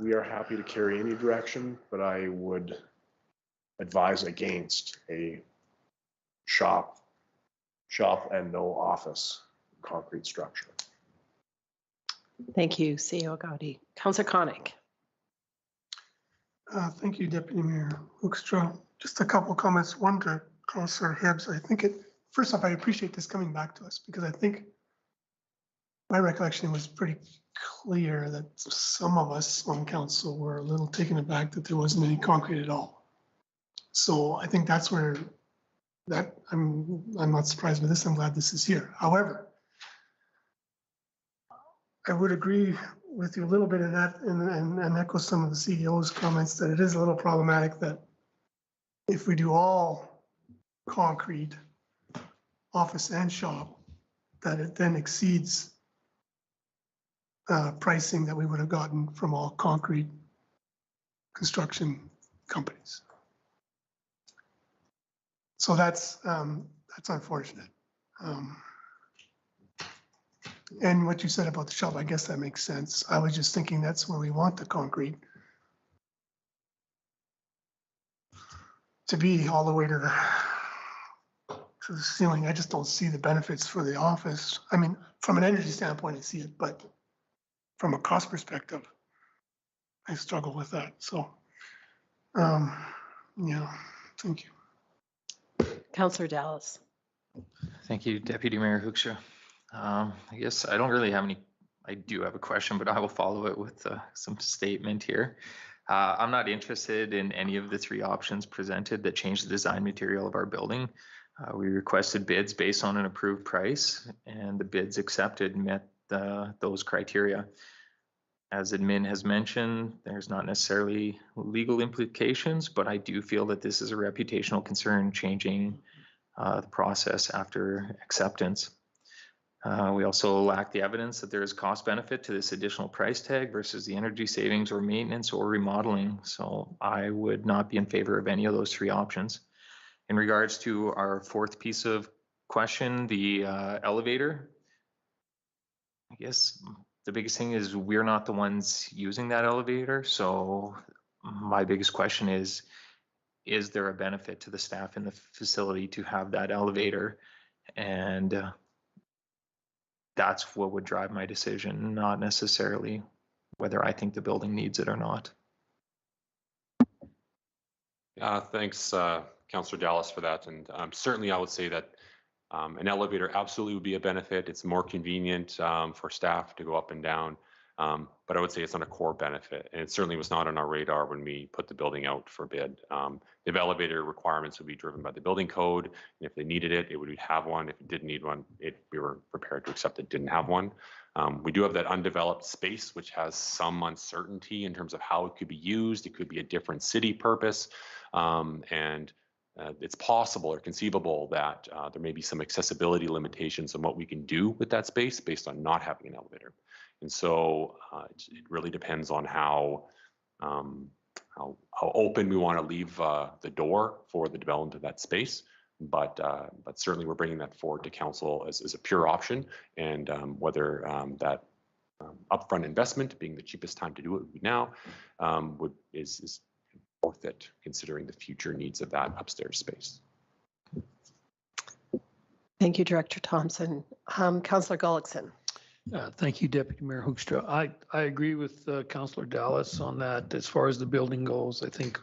we are happy to carry any direction, but I would advise against a shop and no office concrete structure. thank you, CEO Gowdy. Councillor Koenig. Thank you, Deputy Mayor Hoekstra. Just a couple comments. One to Councillor Hibbs. First off, I appreciate this coming back to us because I think my recollection was pretty clear that some of us on council were a little taken aback that there wasn't any concrete at all. So I think that's where I'm not surprised by this. I'm glad this is here. However, I would agree with you a little bit in that and echo some of the CEO's comments that it is a little problematic that if we do all concrete, office and shop, that it then exceeds pricing that we would have gotten from all concrete construction companies. So that's unfortunate. And what you said about the shop, I guess that makes sense. I was just thinking that's where we want the concrete to be, all the way to the ceiling. I just don't see the benefits for the office. I mean, from an energy standpoint, I see it, but from a cost perspective, I struggle with that. So, yeah, thank you. Councillor Dallas. Thank you, Deputy Mayor Hoekstra. I guess I don't really have any, I do have a question, but I will follow it with some statement here. I'm not interested in any of the three options presented that change the design material of our building. We requested bids based on an approved price, and the bids accepted met those criteria. As admin has mentioned, there's not necessarily legal implications, but I do feel that this is a reputational concern, changing the process after acceptance. We also lack the evidence that there is cost benefit to this additional price tag versus the energy savings or maintenance or remodeling. So I would not be in favor of any of those three options. In regards to our fourth piece of question, the elevator, I guess the biggest thing is we're not the ones using that elevator. So my biggest question is there a benefit to the staff in the facility to have that elevator? And that's what would drive my decision, not necessarily whether I think the building needs it or not. Thanks, Councillor Dallas for that. And certainly I would say that an elevator absolutely would be a benefit. It's more convenient for staff to go up and down. But I would say it's not a core benefit. And it certainly was not on our radar when we put the building out for bid. If elevator requirements would be driven by the building code, and if they needed it, it would have one. If it didn't need one, we were prepared to accept it didn't have one. We do have that undeveloped space, which has some uncertainty in terms of how it could be used. It could be a different city purpose. It's possible or conceivable that there may be some accessibility limitations on what we can do with that space based on not having an elevator. And so it really depends on how open we want to leave the door for the development of that space. But certainly we're bringing that forward to council as a pure option, and whether that upfront investment, being the cheapest time to do it would be now, is worth it considering the future needs of that upstairs space. Thank you, Director Thompson. Councillor Gullickson. Thank you, Deputy Mayor Hoekstra. I agree with Councillor Dallas on that. As far as the building goes, I think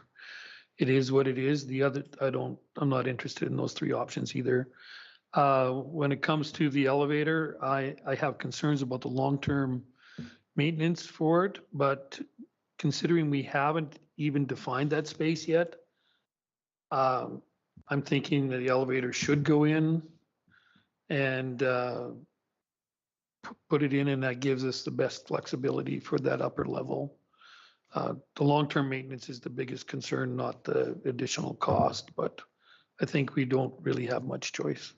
it is what it is. The other, I'm not interested in those three options either. When it comes to the elevator, I have concerns about the long-term maintenance for it, but considering we haven't even defined that space yet, I'm thinking that the elevator should go in and put it in, and that gives us the best flexibility for that upper level. The long-term maintenance is the biggest concern, not the additional cost, but I think we don't really have much choice.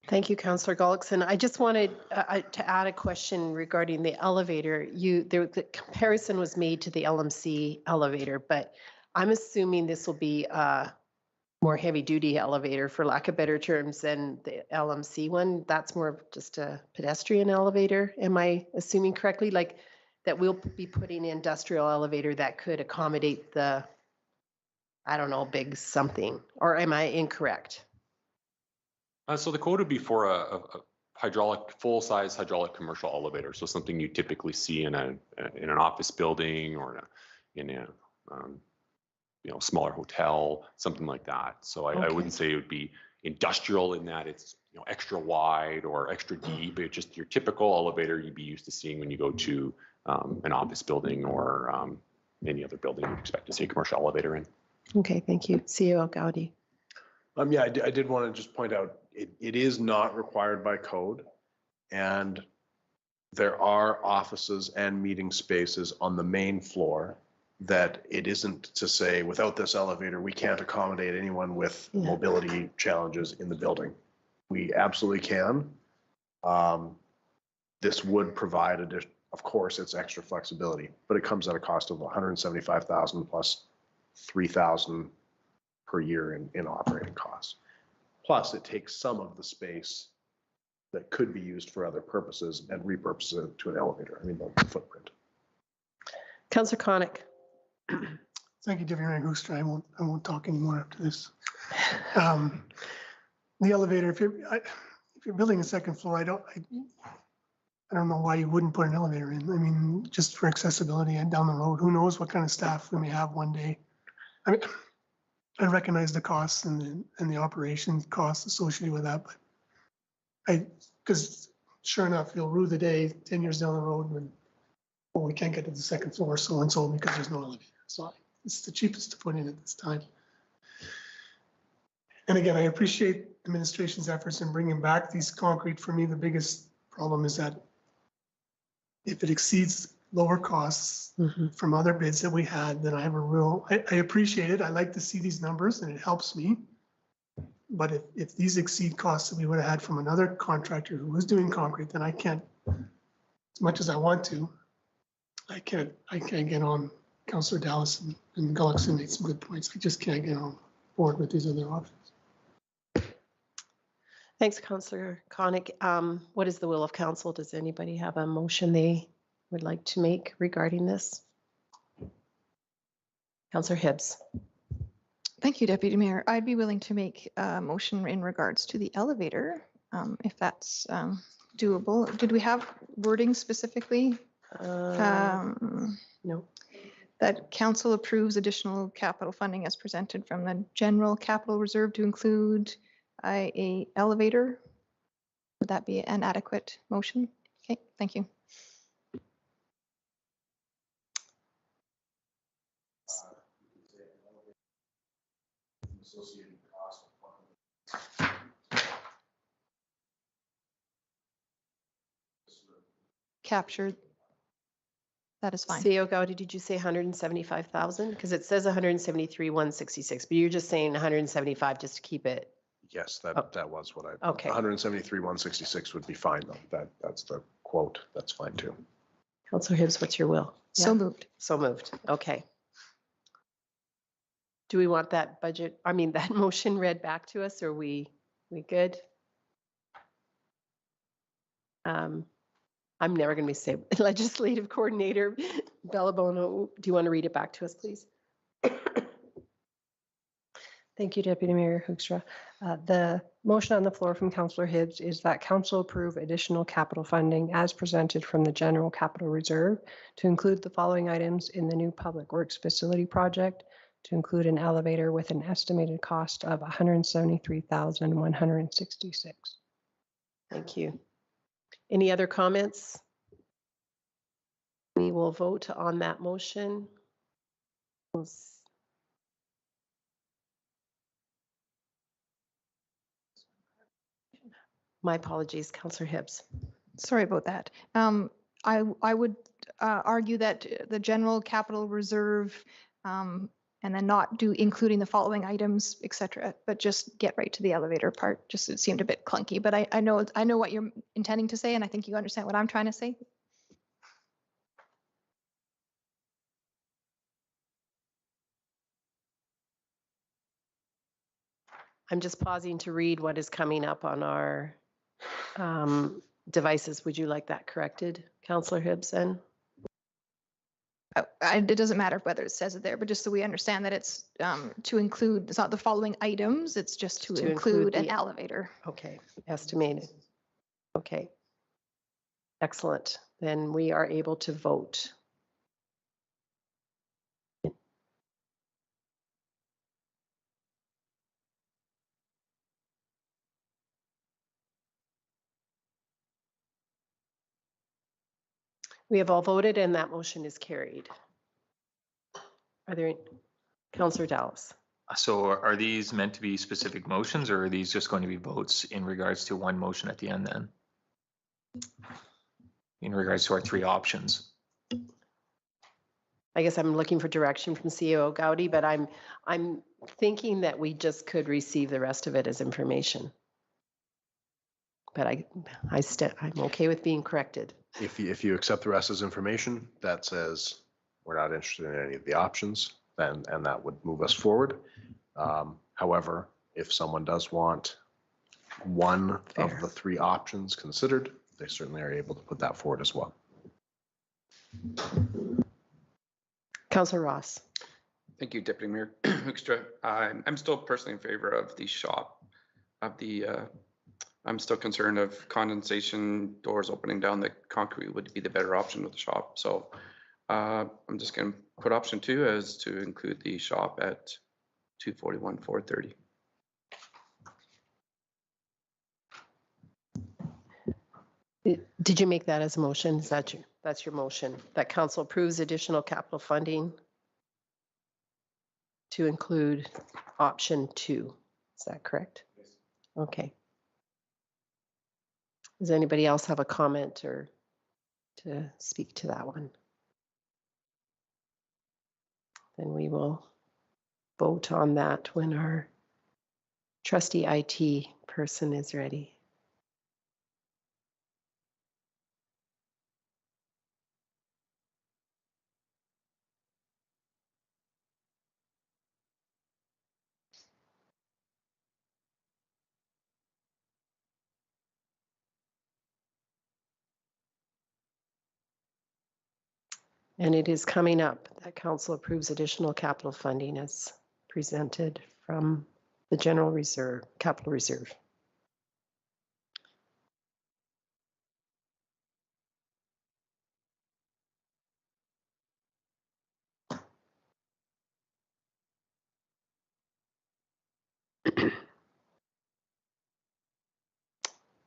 Thank you, Councillor Gullickson. I just wanted to add a question regarding the elevator. The comparison was made to the LMC elevator, but I'm assuming this will be a more heavy-duty elevator, for lack of better terms, than the LMC one. That's more of just a pedestrian elevator. Am I assuming correctly? Like that we'll be putting an industrial elevator that could accommodate the, I don't know, big something, or am I incorrect? So the code would be for a hydraulic, full-size hydraulic commercial elevator. So something you typically see in an office building or in a smaller hotel, something like that. So I wouldn't say it would be industrial in that it's extra wide or extra deep. It's just your typical elevator you'd be used to seeing when you go to an office building or any other building you'd expect to see a commercial elevator in. Okay, thank you. CEO Gowdy. Yeah, I did want to just point out it is not required by code, and there are offices and meeting spaces on the main floor that it isn't to say without this elevator we can't accommodate anyone with mobility challenges in the building. We absolutely can. This would provide of course it's extra flexibility, but it comes at a cost of $175,000 plus $3,000 per year in operating costs. Plus, it takes some of the space that could be used for other purposes and repurposes it to an elevator. I mean, the footprint. Councillor Connick. Thank you, Deputy Mayor Hoekstra. I won't talk anymore after this. The elevator, if you're building a second floor, I don't know why you wouldn't put an elevator in. I mean, just for accessibility and down the road, who knows what kind of staff we may have one day. I mean, I recognize the costs and the operation costs associated with that, but because sure enough, you'll rue the day 10 years down the road when, well, we can't get to the second floor so-and-so because there's no elevator. So it's the cheapest to put in at this time. And again, I appreciate administration's efforts in bringing back these concrete. For me, the biggest problem is that if it exceeds lower costs from other bids that we had, then I have I appreciate it. I like to see these numbers and it helps me. But if these exceed costs that we would have had from another contractor who was doing concrete, then I can't, as much as I want to, I can't get on. Councillor Dallas and Gullickson made some good points. I just can't get on board with these other options. Thanks, Councillor Connick. What is the will of council? Does anybody have a motion they would like to make regarding this? Councillor Hibbs. Thank you, Deputy Mayor. I'd be willing to make a motion in regards to the elevator, if that's doable. Did we have wording specifically? No. that council approves additional capital funding as presented from the general capital reserve to include a elevator. Would that be an adequate motion? Okay, thank you. Captured. That is fine. CEO Gowdy, did you say 175,000? Because it says 173,166, but you're just saying 175 just to keep it. Yes, Oh. that was what I, Okay. 173,166 would be fine though. That's the quote. That's fine too. Councillor Hibbs, what's your will? So Yeah. moved. So moved. Okay. Do we want that budget, I mean, that motion read back to us? Or are we good? I'm never going to say legislative coordinator. Bella Bono, do you want to read it back to us, please? Thank you, Deputy Mayor Hoekstra. The motion on the floor from Councillor Hibbs is that council approve additional capital funding as presented from the general capital reserve to include the following items in the new public works facility project, to include an elevator with an estimated cost of $173,166. Thank you. Any other comments? We will vote on that motion. My apologies, Councillor Hibbs. Sorry about that. I would argue that the general capital reserve and then not do including the following items, et cetera, but just get right to the elevator part. Just it seemed a bit clunky, but I know what you're intending to say, and I think you understand what I'm trying to say. I'm just pausing to read what is coming up on our devices. Would you like that corrected, Councillor Hibbs, then? It doesn't matter whether it says it there, but just so we understand that it's to include, it's not the following items, it's just to include an elevator. Okay, estimated. Okay. Excellent. Then we are able to vote. We have all voted and that motion is carried. Are there, Councillor Dallas? So are these meant to be specific motions, or are these just going to be votes in regards to one motion at the end then? In regards to our three options? I guess I'm looking for direction from CEO Gowdy, but I'm thinking that we just could receive the rest of it as information. But I'm okay with being corrected. If you accept the rest as information that says we're not interested in any of the options, then and that would move us forward. However, if someone does want one Fair. of the three options considered, they certainly are able to put that forward as well. Councillor Ross. Thank you, Deputy Mayor Hoekstra. I'm still personally in favor of the shop, I'm still concerned of condensation doors opening down. The concrete would be the better option with the shop. So I'm just going to put option 2 as to include the shop at 241,430. Did you make that as a motion? Is that that's your motion? That council approves additional capital funding to include option 2. Is that correct? Yes. Okay. Does anybody else have a comment or to speak to that one? Then we will vote on that when our trusty IT person is ready. And it is coming up that council approves additional capital funding as presented from the general reserve, capital reserve.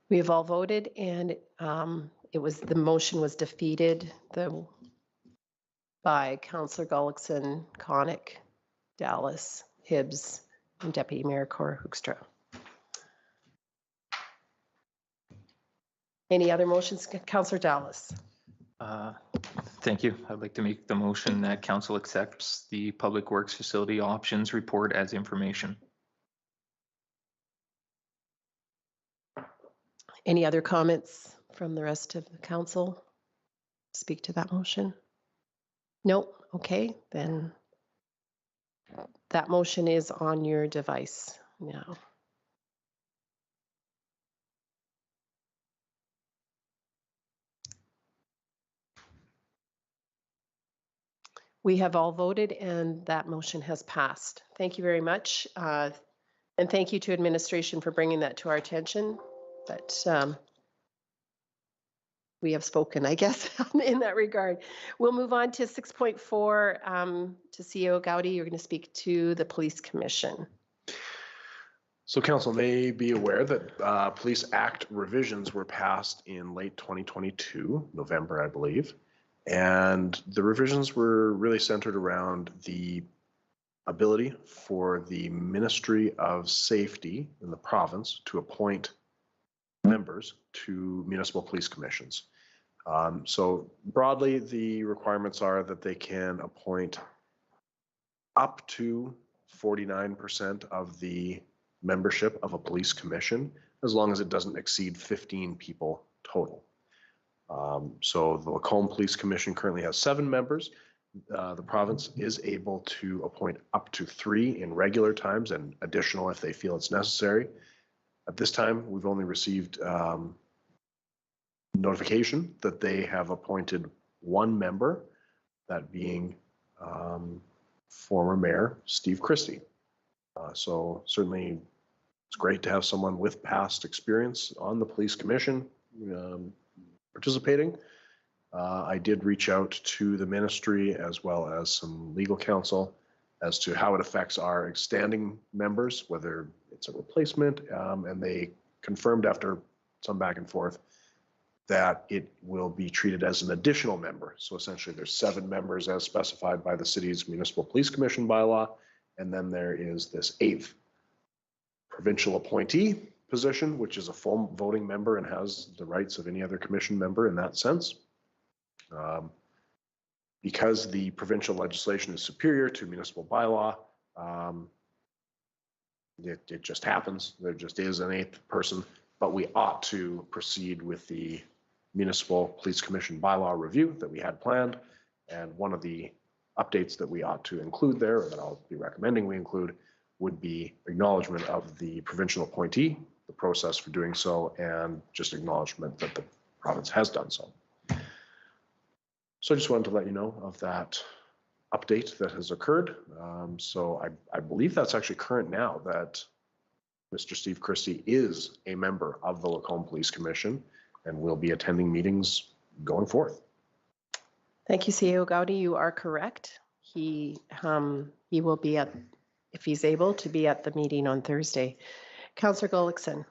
We have all voted and the motion was defeated by Councillor Gullickson, Conick, Dallas, Hibbs, and Deputy Mayor Cora Hoekstra. Any other motions? Councillor Dallas. Thank you. I'd like to make the motion that council accepts the Public Works Facility Options Report as information. Any other comments from the rest of the council? Speak to that motion? No? Okay, then that motion is on your device now. We have all voted and that motion has passed. Thank you very much. And thank you to administration for bringing that to our attention. But we have spoken, I guess, in that regard. We'll move on to 6.4 to CEO Gowdy. You're going to speak to the Police Commission. So council may be aware that Police Act revisions were passed in late 2022, November, I believe. And the revisions were really centered around the ability for the Ministry of Safety in the province to appoint members to municipal police commissions. So broadly, the requirements are that they can appoint up to 49% of the membership of a police commission, as long as it doesn't exceed 15 people total. So the Lacombe Police Commission currently has 7 members. The province is able to appoint up to 3 in regular times and additional if they feel it's necessary. At this time, we've only received notification that they have appointed 1 member, that being former Mayor Steve Christie. So certainly it's great to have someone with past experience on the police commission participating. I did reach out to the ministry as well as some legal counsel as to how it affects our standing members, whether it's a replacement, and they confirmed after some back and forth that it will be treated as an additional member. So essentially there's 7 members as specified by the city's municipal police commission bylaw, and then there is this 8th provincial appointee position, which is a full voting member and has the rights of any other commission member in that sense. Because the provincial legislation is superior to municipal bylaw, it just happens. There just is an 8th person, but we ought to proceed with the municipal police commission bylaw review that we had planned. And one of the updates that we ought to include there, or that I'll be recommending we include, would be acknowledgement of the provincial appointee, the process for doing so, and just acknowledgement that the province has done so. So I just wanted to let you know of that update that has occurred. So I believe that's actually current now, that Mr. Steve Christie is a member of the Lacombe Police Commission and will be attending meetings going forth. Thank you, CEO Gowdy. You are correct. He will be at, if he's able to be at the meeting on Thursday. Councillor Gullickson.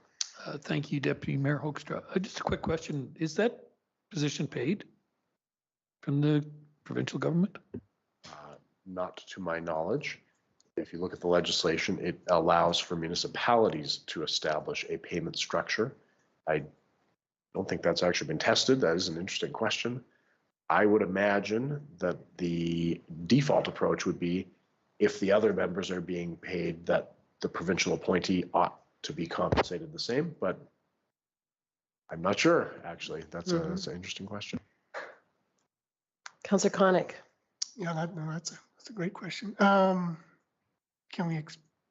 Thank you, Deputy Mayor Hoekstra. Just a quick question. Is that position paid from the provincial government? Not to my knowledge. If you look at the legislation, it allows for municipalities to establish a payment structure. I don't think that's actually been tested. That is an interesting question. I would imagine that the default approach would be, if the other members are being paid, that the provincial appointee ought to be compensated the same, but I'm not sure, actually. That's an interesting question. Councillor Conick. Yeah, that's a great question. Can we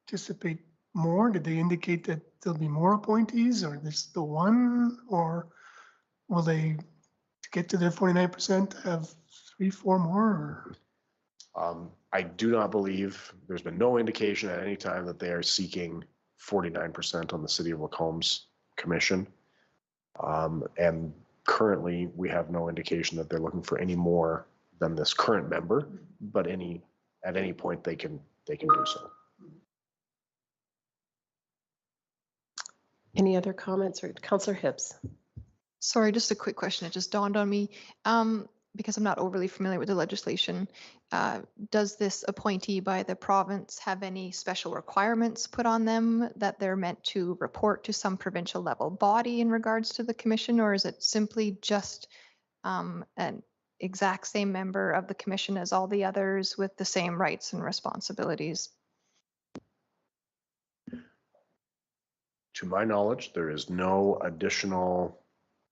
anticipate more? Did they indicate that there'll be more appointees, or this the one, or will they, to get to their 49%, have 3, 4 more? Or? I do not believe, there's been no indication at any time that they are seeking 49% on the City of Lacombe's commission. And currently, we have no indication that they're looking for any more than this current member, but at any point they can do so. Any other comments or Councillor Hibbs? Sorry, just a quick question. It just dawned on me. Because I'm not overly familiar with the legislation, does this appointee by the province have any special requirements put on them that they're meant to report to some provincial level body in regards to the commission, or is it simply just an exact same member of the commission as all the others with the same rights and responsibilities? To my knowledge, there is no additional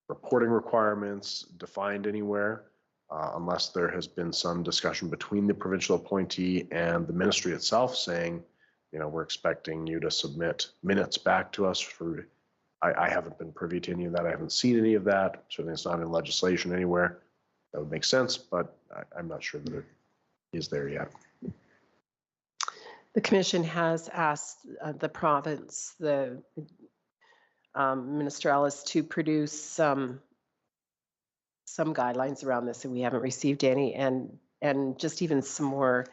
reporting requirements defined anywhere, unless there has been some discussion between the provincial appointee and the ministry itself saying, you know, we're expecting you to submit minutes back to us for, I haven't been privy to any of that. I haven't seen any of that. Certainly it's not in legislation anywhere. That would make sense, but I'm not sure that it is there yet. The commission has asked the province, the ministerialis, to produce some guidelines around this, and we haven't received any, and just even some more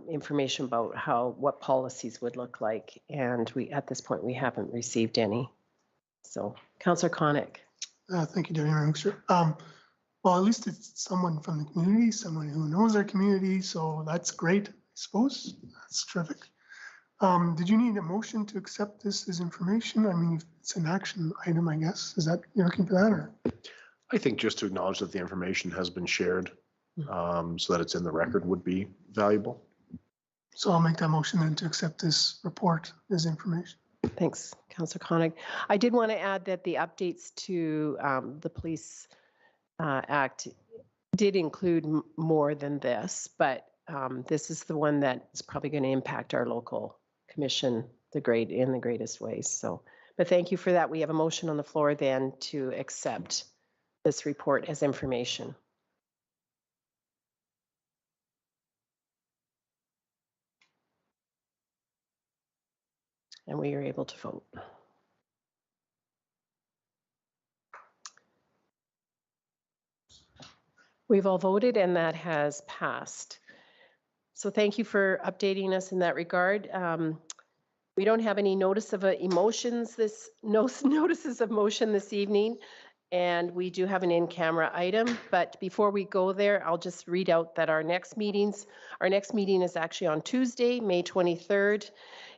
information about what policies would look like. And at this point, we haven't received any. So, Councillor Koenig. Thank you, Deputy Mayor Hoekstra. Well, at least it's someone from the community, someone who knows our community, so that's great, I suppose. That's terrific. Did you need a motion to accept this as information? I mean, it's an action item, I guess. Is that, you're looking for that, or? I think just to acknowledge that the information has been shared, so that it's in the record would be valuable. So I'll make that motion then to accept this report as information. Thanks, Councillor Koenig. I did want to add that the updates to the Police Act did include more than this, but this is the one that is probably going to impact our local commission in the greatest ways. So, but thank you for that. We have a motion on the floor then to accept this report as information. And we are able to vote. We've all voted and that has passed. So thank you for updating us in that regard. We don't have any notices of motion this evening, and we do have an in-camera item. But before we go there, I'll just read out that our next meeting is actually on Tuesday, May 23rd,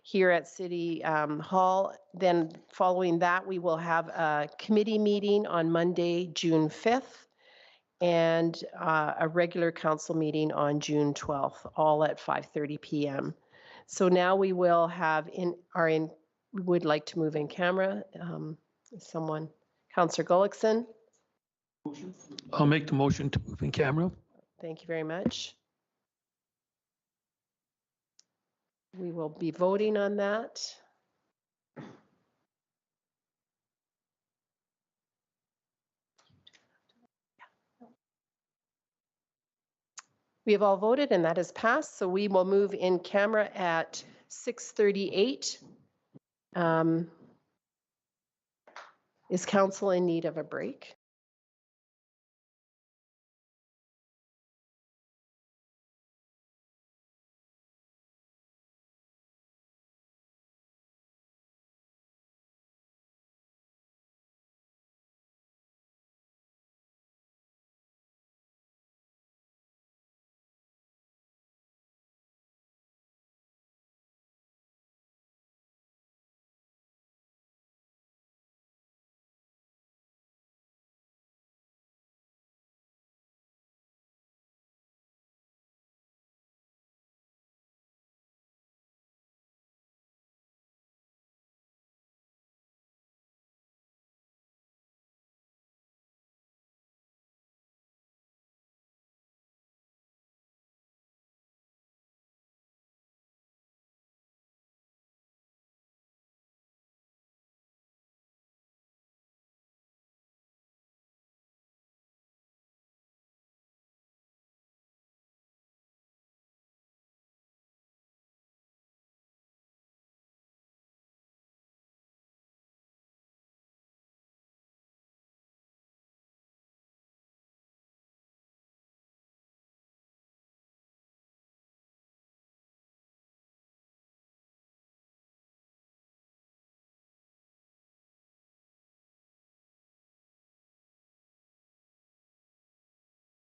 here at City Hall. Then following that, we will have a committee meeting on Monday, June 5th. And a regular council meeting on June 12th, all at 5:30 p.m. So now we will have we would like to move in camera. Someone, Councillor Gullickson. I'll make the motion to move in camera. Thank you very much. We will be voting on that. We have all voted and that has passed, so we will move in camera at 6:38. Is council in need of a break?